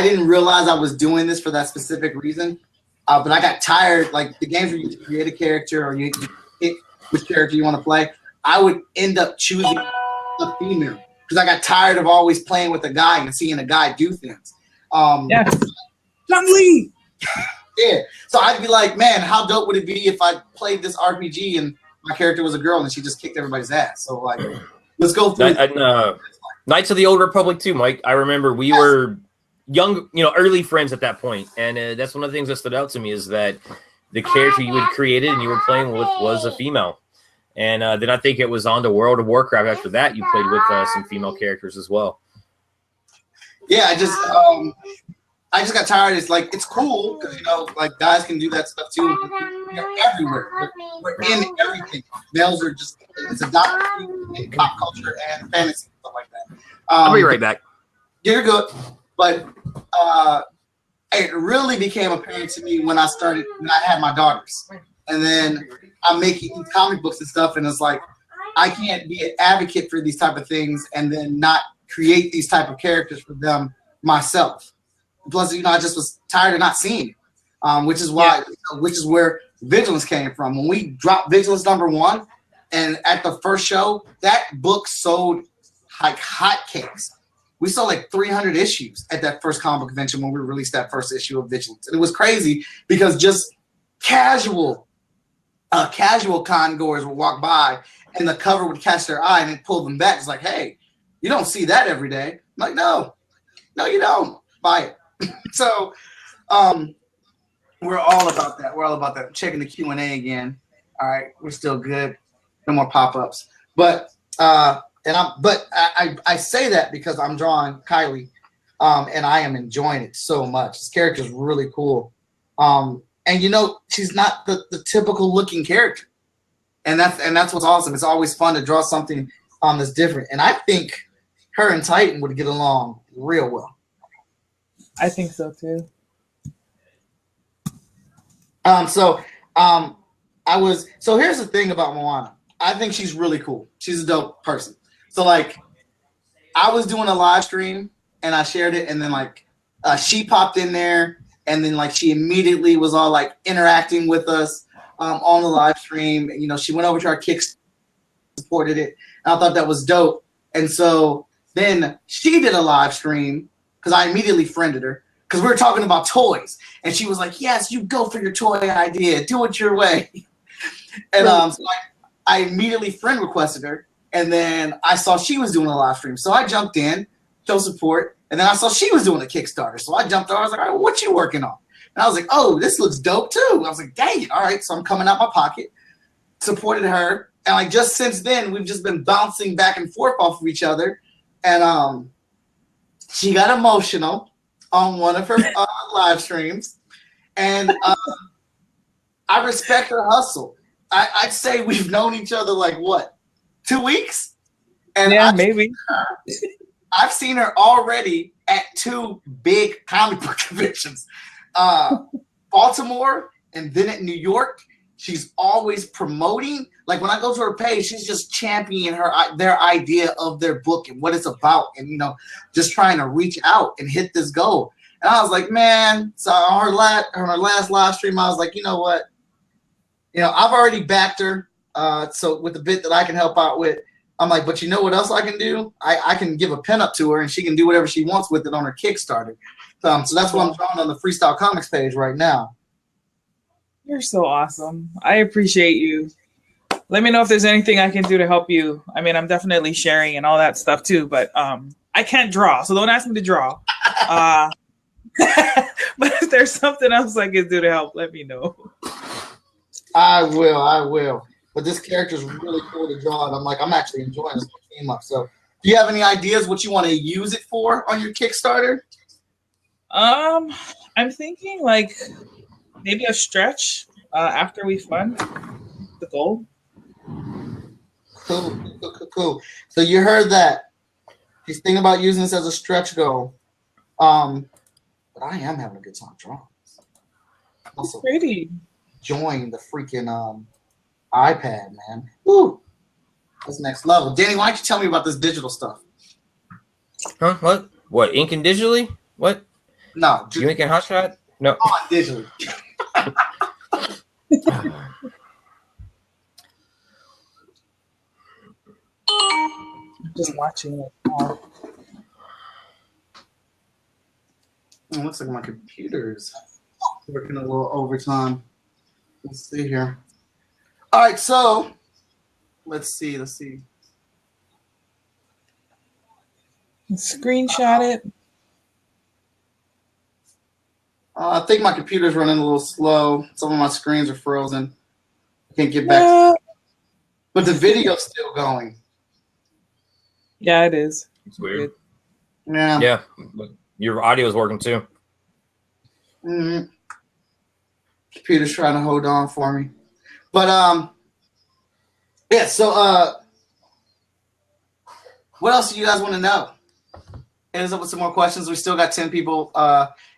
[SPEAKER 1] didn't realize I was doing this for that specific reason. But I got tired, like the games where you create a character or you pick which character you want to play, I would end up choosing a female because I got tired of always playing with a guy and seeing a guy do things.
[SPEAKER 3] Yeah. John Lee.
[SPEAKER 1] Yeah. So I'd be like, man, how dope would it be if I played this RPG and my character was a girl and she just kicked everybody's ass? So like, let's go through.
[SPEAKER 2] Knights of the Old Republic too, Mike. I remember we were young, early friends at that point, and that's one of the things that stood out to me is that the character you had created and you were playing with was a female. And then I think it was on to World of Warcraft. After that, you played with some female characters as well.
[SPEAKER 1] Yeah, I just got tired. It's like, it's cool because like guys can do that stuff too. We're everywhere. We're in everything. Males are just, it's adopted in pop culture and fantasy and stuff like that.
[SPEAKER 2] I'll be right back.
[SPEAKER 1] You're good. But it really became apparent to me when I had my daughters. And then I'm making these comic books and stuff, and it's like, I can't be an advocate for these type of things and then not create these type of characters for them myself. Plus, I just was tired of not seeing it, which is where Vigilance came from. When we dropped Vigilance #1, and at the first show, that book sold like hotcakes. We sold like 300 issues at that first comic book convention when we released that first issue of Vigilance. And it was crazy because just casual con goers would walk by and the cover would catch their eye and it pulled them back. It's like, hey, you don't see that every day. I'm like, no, you don't. Buy it. So we're all about that. We're all about that. Checking the Q&A again. All right, we're still good. No more pop-ups. But I say that because I'm drawing Kylie, and I am enjoying it so much. This character is really cool, and she's not the typical looking character, and that's what's awesome. It's always fun to draw something that's different, and I think her and Titan would get along real well.
[SPEAKER 3] I think so too.
[SPEAKER 1] So here's the thing about Moana. I think she's really cool. She's a dope person. So like, I was doing a live stream and I shared it, and then like she popped in there and then like she immediately was all like interacting with us on the live stream. You know, she went over to our Kickstarter, supported it, and I thought that was dope. And so then she did a live stream because I immediately friended her because we were talking about toys, and she was like, "Yes, you go for your toy idea, do it your way." And so I immediately friend requested her, and then I saw she was doing a live stream, so I jumped in, show support, and then I saw she was doing a Kickstarter, so I jumped on. I was like, "All right, what you working on?" And I was like, "Oh, this looks dope too." I was like, "Dang it! All right," so I'm coming out my pocket, supported her, and like just since then we've just been bouncing back and forth off of each other, and she got emotional on one of her live streams, and I respect her hustle. I'd say we've known each other like what, 2 weeks? And
[SPEAKER 3] yeah, maybe.
[SPEAKER 1] I've seen her already at 2 big comic book conventions, Baltimore and then at New York. She's always promoting. Like when I go to her page, she's just championing their idea of their book and what it's about, and you know, just trying to reach out and hit this goal. And I was like, man. So on her last live stream, I was like, you know what? You know, I've already backed her. So with the bit that I can help out with, I'm like, but you know what else I can do? I can give a pin up to her, and she can do whatever she wants with it on her Kickstarter. So that's what I'm drawing on the Freestyle Komics page right now.
[SPEAKER 3] You're so awesome. I appreciate you. Let me know if there's anything I can do to help you. I mean, I'm definitely sharing and all that stuff too, but I can't draw, so don't ask me to draw. But if there's something else I can do to help, let me know.
[SPEAKER 1] I will. But this character is really cool to draw, and I'm actually enjoying this team up. So, do you have any ideas what you want to use it for on your Kickstarter?
[SPEAKER 3] I'm thinking like maybe a stretch after we fund the goal.
[SPEAKER 1] Cool. So you heard that. He's thinking about using this as a stretch goal. But I am having a good time drawing. Also,
[SPEAKER 3] Pretty.
[SPEAKER 1] Join the freaking iPad, man. Woo! That's next level. Danny, why don't you tell me about this digital stuff?
[SPEAKER 2] Huh? What? What? Inking digitally? What?
[SPEAKER 1] No.
[SPEAKER 2] You inking Hotshot? No.
[SPEAKER 1] Oh, digitally.
[SPEAKER 3] Just watching it.
[SPEAKER 1] It looks like my computer's working a little overtime. Let's see here. All right, so let's see.
[SPEAKER 3] Screenshot it.
[SPEAKER 1] I think my computer's running a little slow. Some of my screens are frozen. I can't get back. But the video's still going.
[SPEAKER 3] Yeah, it is.
[SPEAKER 2] It's weird.
[SPEAKER 1] Yeah.
[SPEAKER 2] Yeah. Your audio is working too.
[SPEAKER 1] Mm-hmm. Computer's trying to hold on for me. But yeah, so what else do you guys want to know? Hit us up with some more questions. We still got 10 people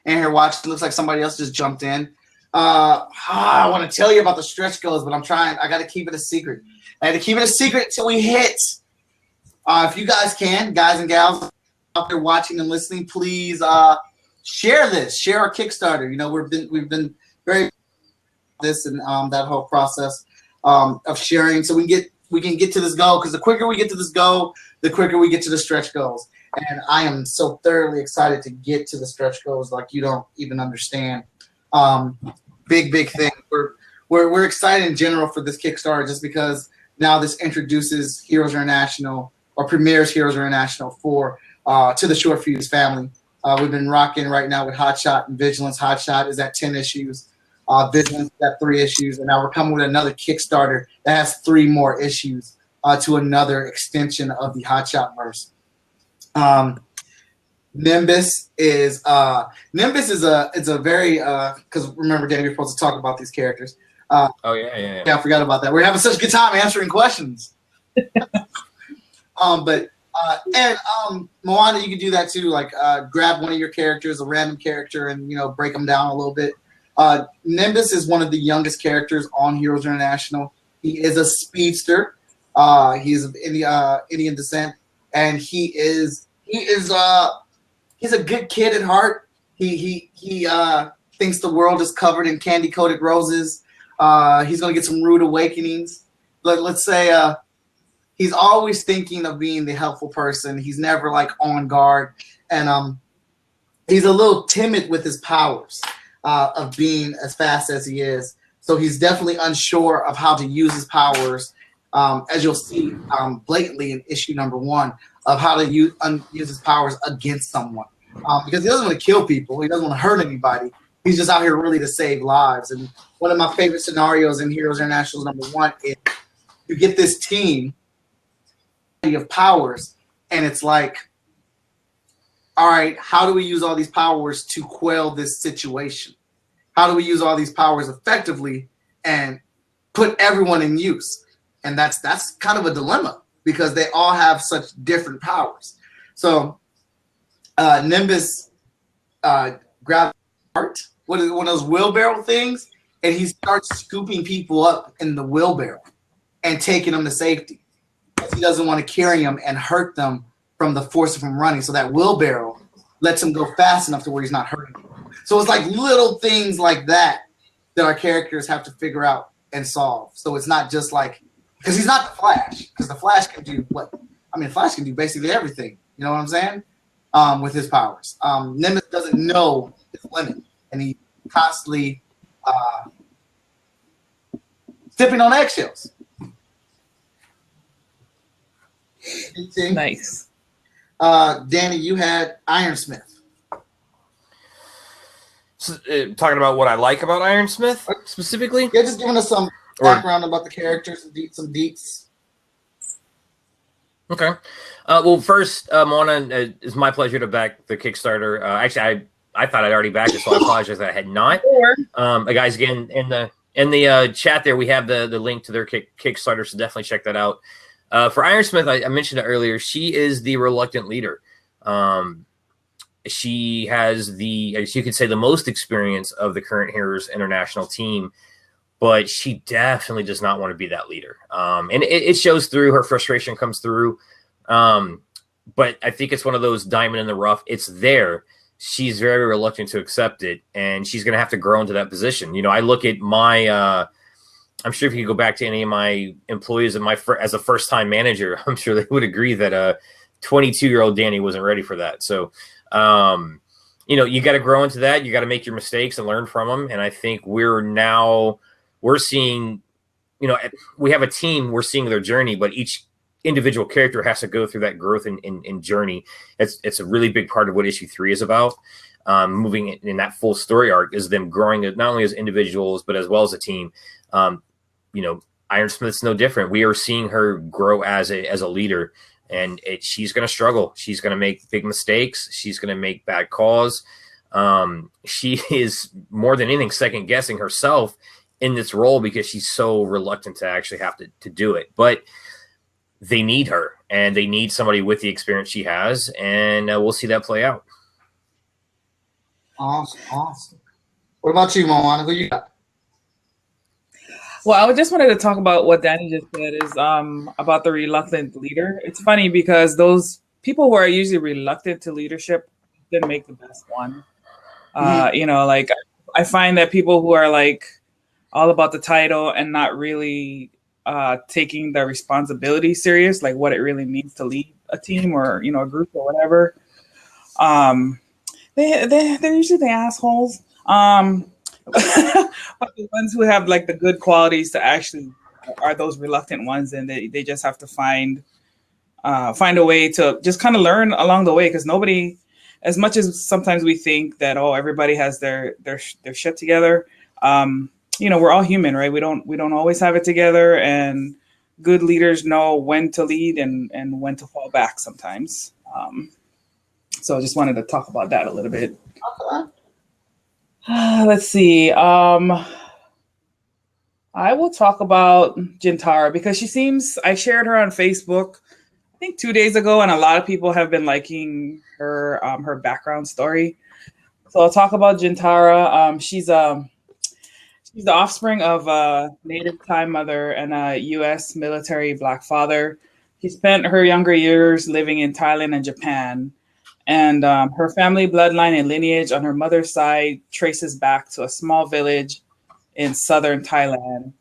[SPEAKER 1] in here watching. It looks like somebody else just jumped in. I want to tell you about the stretch goals, but I'm trying. I got to keep it a secret. I had to keep it a secret until we hit. If you guys can, guys and gals out there watching and listening, please share this. Share our Kickstarter. You know, we've been very this and that whole process of sharing, so we can get to this goal. Because the quicker we get to this goal, the quicker we get to the stretch goals. And I am so thoroughly excited to get to the stretch goals, like you don't even understand. Big thing. We're excited in general for this Kickstarter, just because now this introduces Heroes International, or premieres Heroes International for to the Short Fuse family. We've been rocking right now with Hotshot and Vigilance. Hotshot is at 10 issues. Vigilance is at 3 issues, and now we're coming with another Kickstarter that has 3 more issues to another extension of the Hotshot verse. Nimbus is a very because remember, Danny, we're supposed to talk about these characters.
[SPEAKER 2] Oh yeah.
[SPEAKER 1] I forgot about that. We're having such a good time answering questions. Moana, you can do that too. Like grab one of your characters, a random character, and break them down a little bit. Nimbus is one of the youngest characters on Heroes International. He is a speedster. He's of Indian descent, and he's a good kid at heart. He thinks the world is covered in candy-coated roses. He's going to get some rude awakenings. Let's say he's always thinking of being the helpful person. He's never like on guard. And he's a little timid with his powers of being as fast as he is. So he's definitely unsure of how to use his powers, as you'll see blatantly in issue number 1, of how to use his powers against someone. Because he doesn't want to kill people. He doesn't want to hurt anybody. He's just out here really to save lives. And one of my favorite scenarios in Heroes International's number 1 is you get this team of powers, and it's like, all right, how do we use all these powers to quell this situation? How do we use all these powers effectively and put everyone in use? And that's kind of a dilemma because they all have such different powers. So Nimbus grabs heart, one of those wheelbarrow things, and he starts scooping people up in the wheelbarrow and taking them to safety. He doesn't want to carry them and hurt them from the force of him running. So that wheelbarrow lets him go fast enough to where he's not hurting them. So it's like little things like that that our characters have to figure out and solve. So it's not just like, because he's not the Flash, because the Flash can do what? I mean, Flash can do basically everything. You know what I'm saying? With his powers. Nimbus doesn't know his limit, and he constantly stepping on eggshells.
[SPEAKER 3] Nice.
[SPEAKER 1] Danny, you had Ironsmith.
[SPEAKER 2] So, talking about what I like about Ironsmith specifically?
[SPEAKER 1] Yeah, just giving us some background about the characters, some deets.
[SPEAKER 2] Okay. Well, first, Mona, it's my pleasure to back the Kickstarter. Actually, I thought I'd already backed it, so I apologize that I had not. Guys, again, in the chat there, we have the link to their Kickstarter, so definitely check that out. For Ironsmith, I mentioned it earlier. She is the reluctant leader. She has as you could say, the most experience of the current Heroes International team, but she definitely does not want to be that leader. And it shows through. Her frustration comes through. But I think it's one of those diamond in the rough. It's there. She's very reluctant to accept it, and she's going to have to grow into that position. You know, I look at my I'm sure if you go back to any of my employees as a first-time manager, I'm sure they would agree that 22-year-old Danny wasn't ready for that. So, you know, you got to grow into that. You got to make your mistakes and learn from them. And I think we're seeing, you know, we have a team, we're seeing their journey, but each individual character has to go through that growth and journey. It's a really big part of what issue 3 is about. Moving in that full story arc is them growing not only as individuals, but as well as a team. You know, Ironsmith's no different. We are seeing her grow as a leader, and she's going to struggle. She's going to make big mistakes. She's going to make bad calls. She is more than anything second guessing herself in this role because she's so reluctant to actually have to do it. But they need her, and they need somebody with the experience she has, and we'll see that play out.
[SPEAKER 1] Awesome. What about you, Moana? Who you got?
[SPEAKER 3] Well, I just wanted to talk about what Danny just said is about the reluctant leader. It's funny because those people who are usually reluctant to leadership didn't make the best one. You know, like I find that people who are like all about the title and not really taking the responsibility serious, like what it really means to lead a team or, you know, a group or whatever, they're usually the assholes. But the ones who have like the good qualities to actually are those reluctant ones, and they just have to find a way to just kind of learn along the way, because nobody, as much as sometimes we think that everybody has their shit together, you know, we're all human, right? We don't always have it together, and good leaders know when to lead and when to fall back sometimes. So I just wanted to talk about that a little bit. Let's see. I will talk about Jintara because I shared her on Facebook, I think 2 days ago, and a lot of people have been liking her her background story. So I'll talk about Jintara. She's the offspring of a Native Thai mother and a U.S. military Black father. She spent her younger years living in Thailand and Japan. And her family bloodline and lineage on her mother's side traces back to a small village in southern Thailand.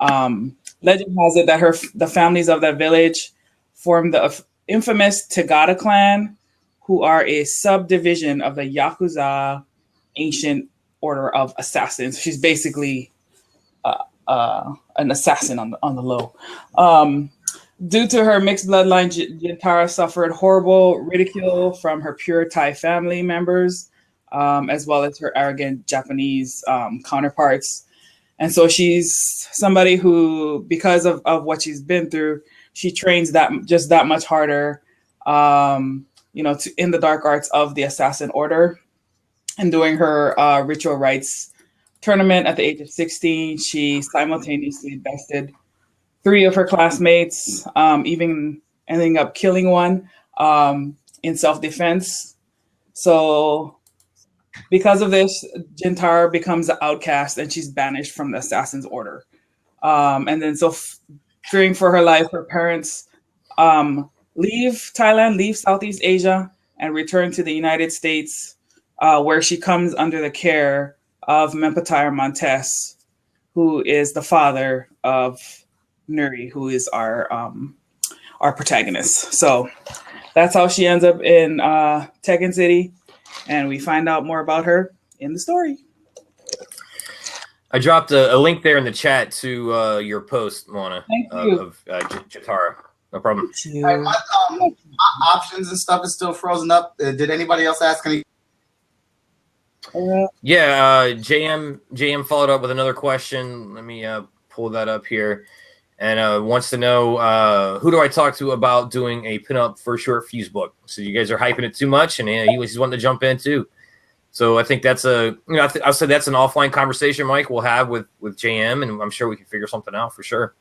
[SPEAKER 3] Legend has it that the families of that village formed the infamous Tagada clan, who are a subdivision of the Yakuza ancient order of assassins. She's basically an assassin on the low. Due to her mixed bloodline, Jintara suffered horrible ridicule from her pure Thai family members, as well as her arrogant Japanese counterparts. And so she's somebody who, because of what she's been through, she trains just that much harder, in the dark arts of the assassin order. And doing her ritual rites tournament at the age of 16, she simultaneously bested 3 of her classmates, even ending up killing one in self-defense. So because of this, Jintara becomes the outcast and she's banished from the Assassin's Order. And then fearing for her life, her parents leave Thailand, leave Southeast Asia, and return to the United States, where she comes under the care of Mempatire Montes, who is the father of Nuri, who is our protagonist. So that's how she ends up in Tekken City, and we find out more about her in the story.
[SPEAKER 2] I dropped a link there in the chat to your post, Moana.
[SPEAKER 3] Thank you.
[SPEAKER 2] Of Jintara. No problem.
[SPEAKER 1] Right, my options and stuff is still frozen up. Did anybody else ask any?
[SPEAKER 2] JM followed up with another question. Let me pull that up here. And wants to know, who do I talk to about doing a pinup for short fuse book? So you guys are hyping it too much, and he's wanting to jump in too. So I think that's I'll say that's an offline conversation, Mike, we'll have with JM, and I'm sure we can figure something out for sure.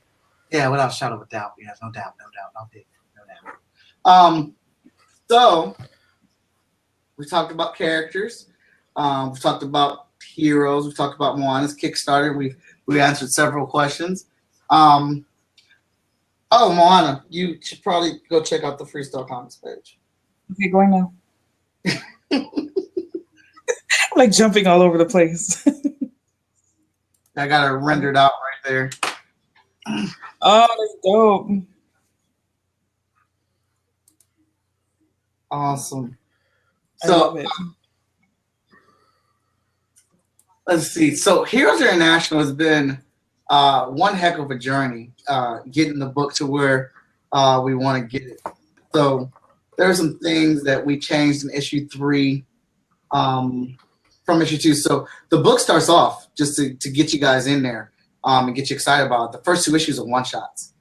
[SPEAKER 1] Yeah, without a shadow of a doubt. Yeah, no doubt. So we talked about characters. We've talked about heroes. We've talked about Moana's Kickstarter. We answered several questions. Moana, you should probably go check out the Freestyle Komics page.
[SPEAKER 3] Okay, going now. I'm like jumping all over the place.
[SPEAKER 1] I got it rendered out right there.
[SPEAKER 3] Oh, that's dope.
[SPEAKER 1] Awesome.
[SPEAKER 3] I love it.
[SPEAKER 1] Let's see. So Heroes International has been one heck of a journey getting the book to where we want to get it. So there are some things that we changed in issue 3 from issue 2. So the book starts off just to get you guys in there and get you excited about it. The first 2 issues are one-shots.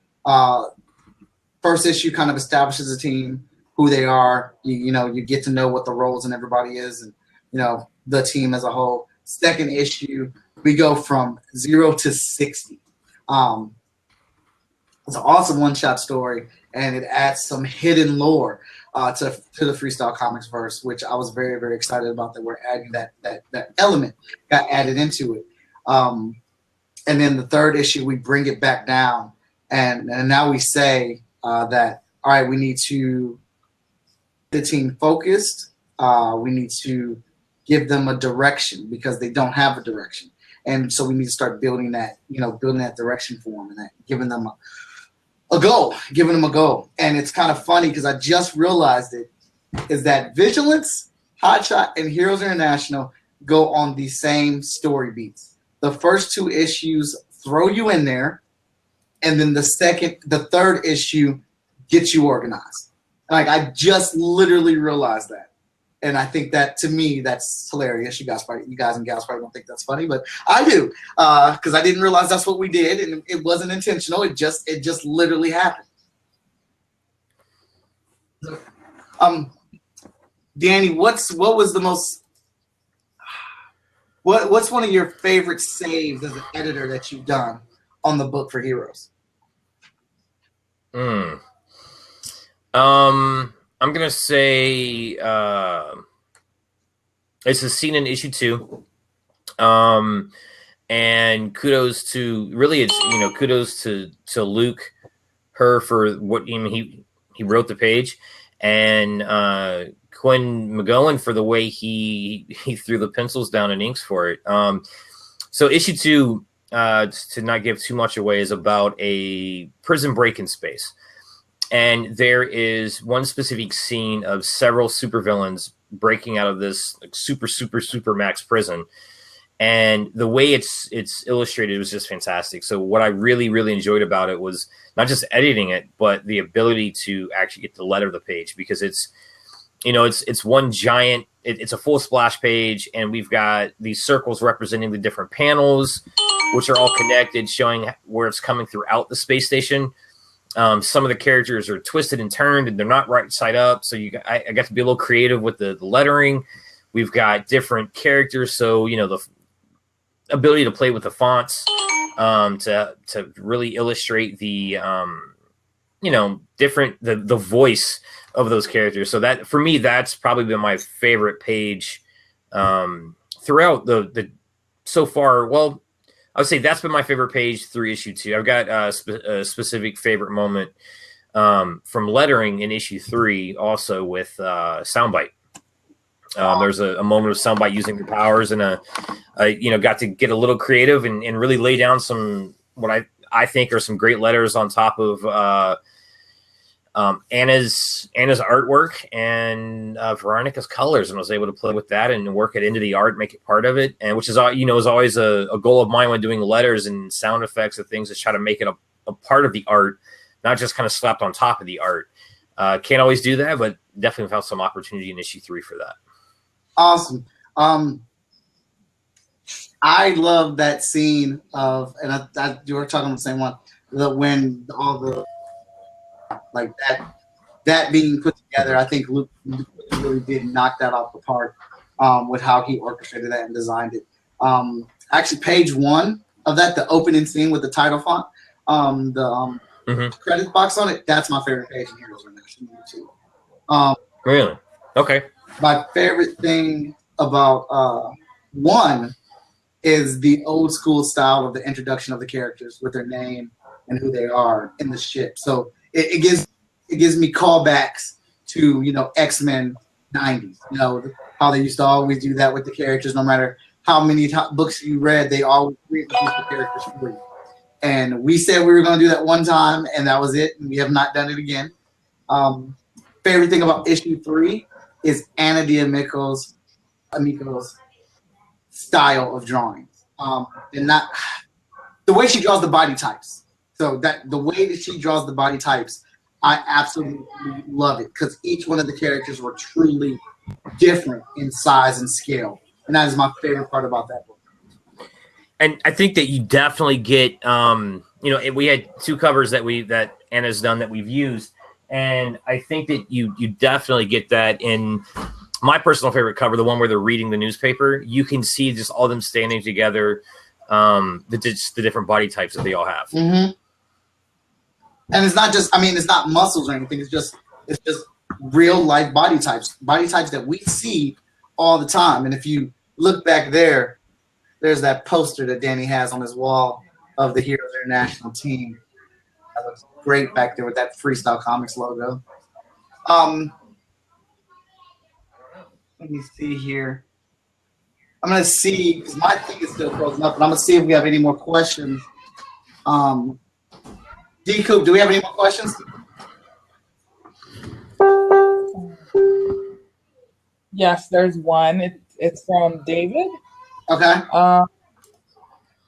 [SPEAKER 1] First issue kind of establishes a team, who they are. You get to know what the roles and everybody is, and the team as a whole. Second issue, we go from 0 to 60. It's an awesome one-shot story, and it adds some hidden lore to the Freestyle Komics verse, which I was very, very excited about, that we're adding that element got added into it. And then the third issue, we bring it back down, and now we say that, all right, we need to get the team focused. We need to give them a direction because they don't have a direction. And so we need to start building that, building that direction for them, and that giving them a goal. And it's kind of funny because I just realized it, is that Vigilance, Hotshot, and Heroes International go on the same story beats. The first 2 issues throw you in there, and then the third issue gets you organized. Like, I just literally realized that. And I think that, to me, that's hilarious. You guys and gals probably don't think that's funny, but I do, because I didn't realize that's what we did, and it wasn't intentional. It just literally happened. Danny, what's one of your favorite saves as an editor that you've done on the book for Heroes?
[SPEAKER 2] I'm gonna say it's a scene in issue 2, and kudos to kudos to Luke, for what he wrote the page, and Quinn McGowan for the way he threw the pencils down and inks for it. So issue 2, to not give too much away, is about a prison break-in space. And there is one specific scene of several supervillains breaking out of this like super max prison. And the way it's illustrated was just fantastic. So what I really enjoyed about it was not just editing it, but the ability to actually get the letter of the page, because it's one giant, it's a full splash page, and we've got these circles representing the different panels, which are all connected, showing where it's coming throughout the space station. Some of the characters are twisted and turned, and they're not right side up. So I got to be a little creative with the lettering. We've got different characters, so the ability to play with the fonts, to really illustrate the different the voice of those characters. So that, for me, that's probably been my favorite page throughout the so far. Well, I would say that's been my favorite page through issue 2. I've got a specific favorite moment from lettering in issue 3, also with Soundbite. There's a moment of Soundbite using her powers, and got to get a little creative and really lay down some what I think are some great letters on top of Anna's artwork and Veronica's colors, and was able to play with that and work it into the art, make it part of it, and which is is always a goal of mine when doing letters and sound effects and things, is try to make it a part of the art, not just kind of slapped on top of the art. Can't always do that, but definitely found some opportunity in issue 3 for that.
[SPEAKER 1] Awesome. I love that scene of, and you were talking about the same one, when all the like that being put together. I think Luke really did knock that off the park with how he orchestrated that and designed it. Actually, page 1 of that, the opening scene with the title font, credit box on it, that's my favorite page in Heroes Renation.
[SPEAKER 2] Really? Okay.
[SPEAKER 1] My favorite thing about 1 is the old school style of the introduction of the characters with their name and who they are in the ship. So it gives me callbacks to X-Men 90s. How they used to always do that with the characters, no matter how many books you read, they always reintroduce the characters for you. And we said we were going to do that one time, and that was it. And we have not done it again. Favorite thing about issue 3 is Anna D'Amico's style of drawings, and not the way she draws the body types. So that the way that she draws the body types, I absolutely love it, because each one of the characters were truly different in size and scale, and that is my favorite part about that book.
[SPEAKER 2] And I think that you definitely get, we had 2 covers that Anna's done that we've used, and I think that you definitely get that in my personal favorite cover, the one where they're reading the newspaper. You can see just all of them standing together, the different body types that they all have.
[SPEAKER 1] Mm-hmm. And it's not just, it's not muscles or anything. It's just real life body types that we see all the time. And if you look back there's that poster that Danny has on his wall of the Heroes International team. That looks great back there with that Freestyle Komics logo. Let me see here. I'm going to see, because my thing is still frozen up, and I'm going to see if we have any more questions. D-Coop, do we have any more questions?
[SPEAKER 3] Yes, there's one. It's from David.
[SPEAKER 1] Okay.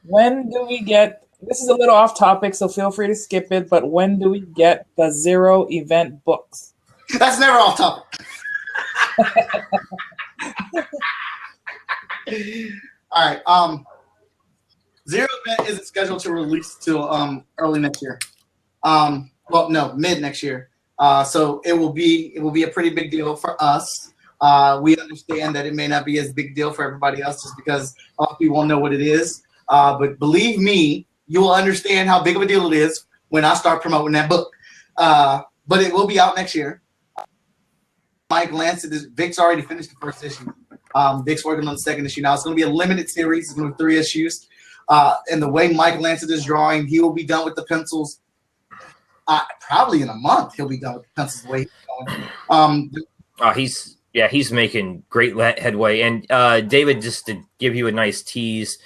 [SPEAKER 3] When do we get, this is a little off topic, so feel free to skip it, but when do we get the Zero event books?
[SPEAKER 1] That's never off topic. All right. Zero event isn't scheduled to release till early next year. Well, no, mid next year. So it will be a pretty big deal for us. We understand that it may not be as big deal for everybody else, just because people won't know what it is. But believe me, you will understand how big of a deal it is when I start promoting that book. But it will be out next year. Mike Lancet Vic's already finished the first issue. Vic's working on the second issue now. It's going to be a limited series. It's going to be 3 issues. And the way Mike Lancet is drawing, he will be done with the pencils probably in a month. He'll be done with the pencils the way he's going.
[SPEAKER 2] yeah, he's making great headway. And David, just to give you a nice tease,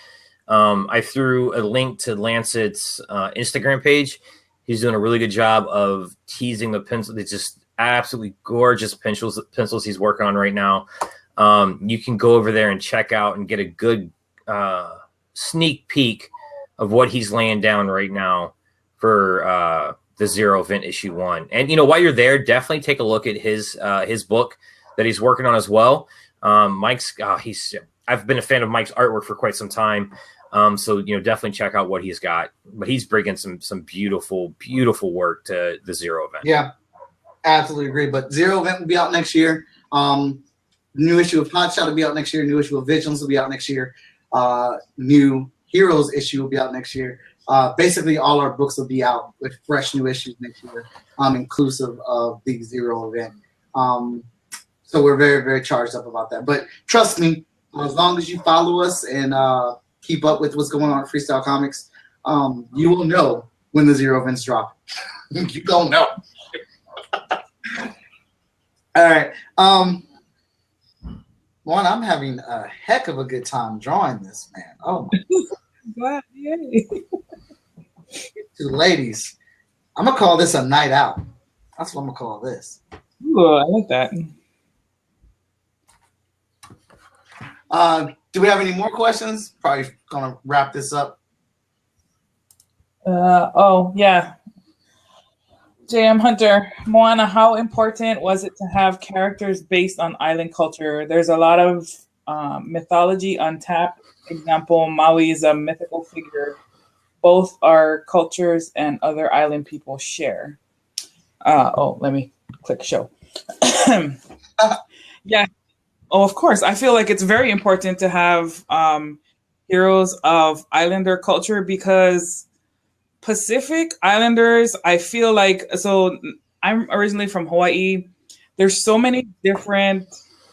[SPEAKER 2] I threw a link to Lancet's Instagram page. He's doing a really good job of teasing the pencil. It's just absolutely gorgeous pencils he's working on right now. You can go over there and check out and get a good sneak peek of what he's laying down right now for the Zero event issue 1. And while you're there, definitely take a look at his book that he's working on as well. Mike's I've been a fan of Mike's artwork for quite some time. So definitely check out what he's got. But he's bringing some beautiful work to the Zero event.
[SPEAKER 1] Yeah, absolutely agree. But Zero event will be out next year. New issue of Hotshot will be out next year. New issue of Vigilance will be out next year. New Heroes issue will be out next year. Basically, all our books will be out with fresh new issues next year, inclusive of the Zero event. So we're very, very charged up about that. But trust me, as long as you follow us and keep up with what's going on at Freestyle Komics, you will know when the Zero events drop. You don't know. All right. One, I'm having a heck of a good time drawing this, man. Oh my
[SPEAKER 3] God, yay.
[SPEAKER 1] To the ladies, I'm gonna call this a night out. That's what I'm gonna call this.
[SPEAKER 3] Ooh, I like that.
[SPEAKER 1] Do we have any more questions? Probably gonna wrap this up.
[SPEAKER 3] Oh yeah. JM Hunter, Moana, how important was it to have characters based on island culture? There's a lot of mythology untapped. Example, Maui is a mythical figure. Both our cultures and other island people share. Let me click show. Yeah. Oh, of course. I feel like it's very important to have heroes of islander culture because Pacific Islanders, I feel like, so I'm originally from Hawaii. There's so many different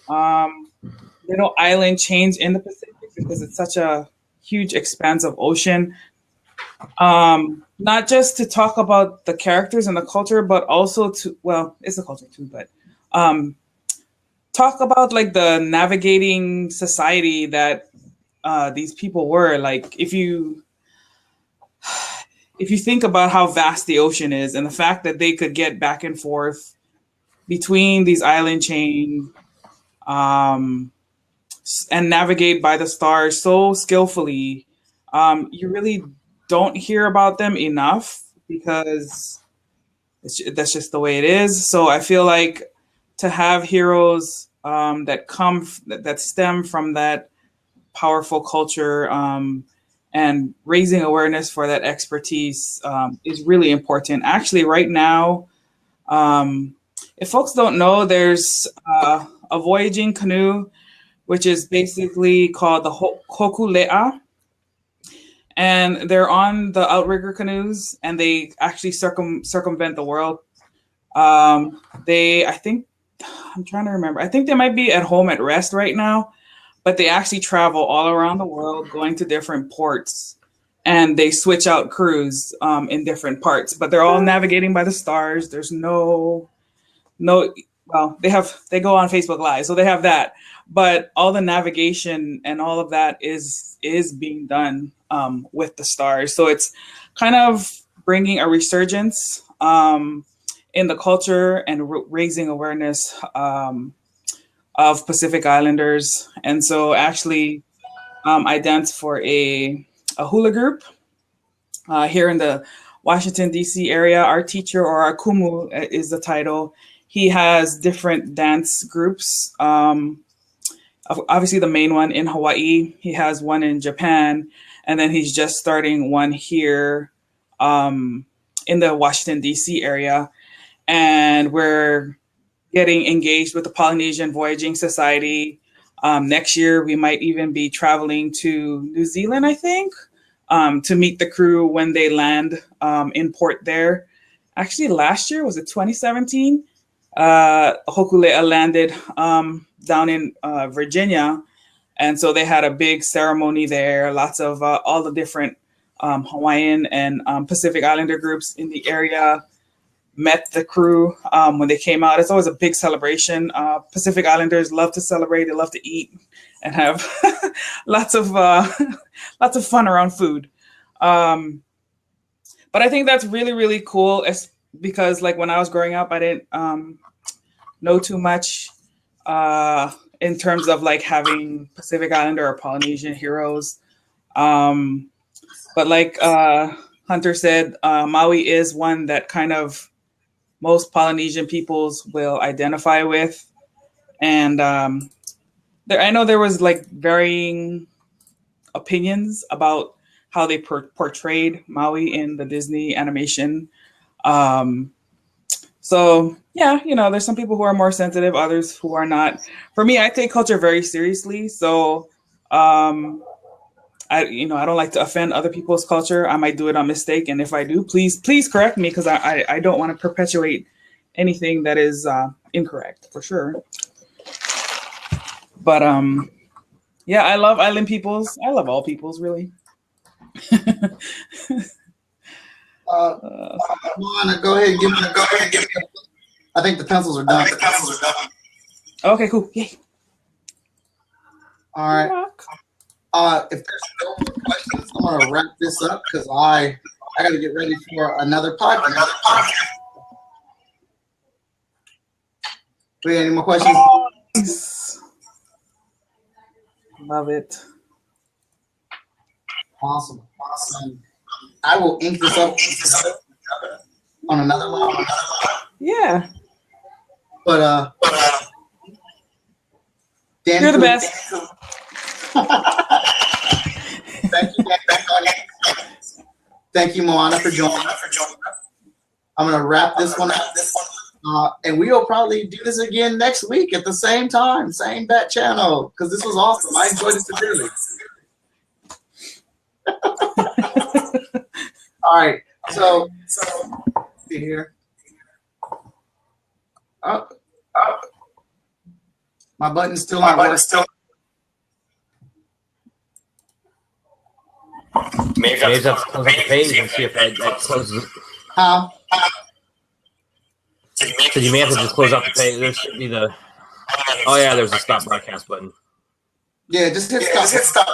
[SPEAKER 3] little island chains in the Pacific because it's such a huge expanse of ocean. Not just to talk about the characters and the culture, but also to, well, it's a culture too, but talk about like the navigating society that these people were. Like if you think about how vast the ocean is and the fact that they could get back and forth between these island chains and navigate by the stars so skillfully, you really don't hear about them enough because that's just the way it is. So I feel like to have heroes that stem from that powerful culture and raising awareness for that expertise is really important. Actually, right now, if folks don't know, there's a voyaging canoe, which is basically called the Hokulea. And they're on the outrigger canoes, and they actually circumvent the world. I'm trying to remember. I think they might be at home at rest right now, but they actually travel all around the world, going to different ports, and they switch out crews in different parts. But they're all navigating by the stars. There's no. Well, they go on Facebook Live, so they have that. But all the navigation and all of that is being done with the stars. So it's kind of bringing a resurgence in the culture and raising awareness of Pacific Islanders. And so actually I dance for a hula group here in the Washington, D.C. area. Our teacher, or our kumu is the title. He has different dance groups. Obviously the main one in Hawaii. He has one in Japan. And then he's just starting one here in the Washington, D.C. area. And we're getting engaged with the Polynesian Voyaging Society. Next year, we might even be traveling to New Zealand, I think, to meet the crew when they land in port there. Actually, last year, was it 2017? Hokulea landed down in Virginia. And so they had a big ceremony there, lots of all the different Hawaiian and Pacific Islander groups in the area met the crew when they came out. It's always a big celebration. Pacific Islanders love to celebrate. They love to eat and have lots of fun around food. But I think that's really, really cool. It's because like when I was growing up, I didn't know too much in terms of like having Pacific Islander or Polynesian heroes. But like Hunter said, Maui is one that kind of most Polynesian peoples will identify with. And I know there was like varying opinions about how they portrayed Maui in the Disney animation. So yeah, you know, there's some people who are more sensitive, others who are not. For me, I take culture very seriously. So I don't like to offend other people's culture. I might do it on mistake. And if I do, please correct me, because I don't want to perpetuate anything that is incorrect, for sure. But yeah, I love island peoples. I love all peoples, really.
[SPEAKER 1] Go ahead and give me. I think the pencils are done.
[SPEAKER 3] Okay, cool. Yay.
[SPEAKER 1] All right. If there's no more questions, I'm gonna wrap this up because I got to get ready for another podcast. Wait, any more questions?
[SPEAKER 3] Nice. Love it.
[SPEAKER 1] Awesome. I will ink this up on another level.
[SPEAKER 3] Yeah.
[SPEAKER 1] But Dan,
[SPEAKER 3] you're the best.
[SPEAKER 1] Thank you, Moana, for joining us. I'm gonna wrap this one up. And we will probably do this again next week at the same time, same bat channel, because this was awesome. I enjoyed it severely. All right, so see here. My button's still not working.
[SPEAKER 2] Maybe have to close the page and see if that closes.
[SPEAKER 1] How?
[SPEAKER 2] So you may have to just close out the page. There should be the. Oh yeah, there's a stop broadcast button.
[SPEAKER 1] Yeah, just hit stop.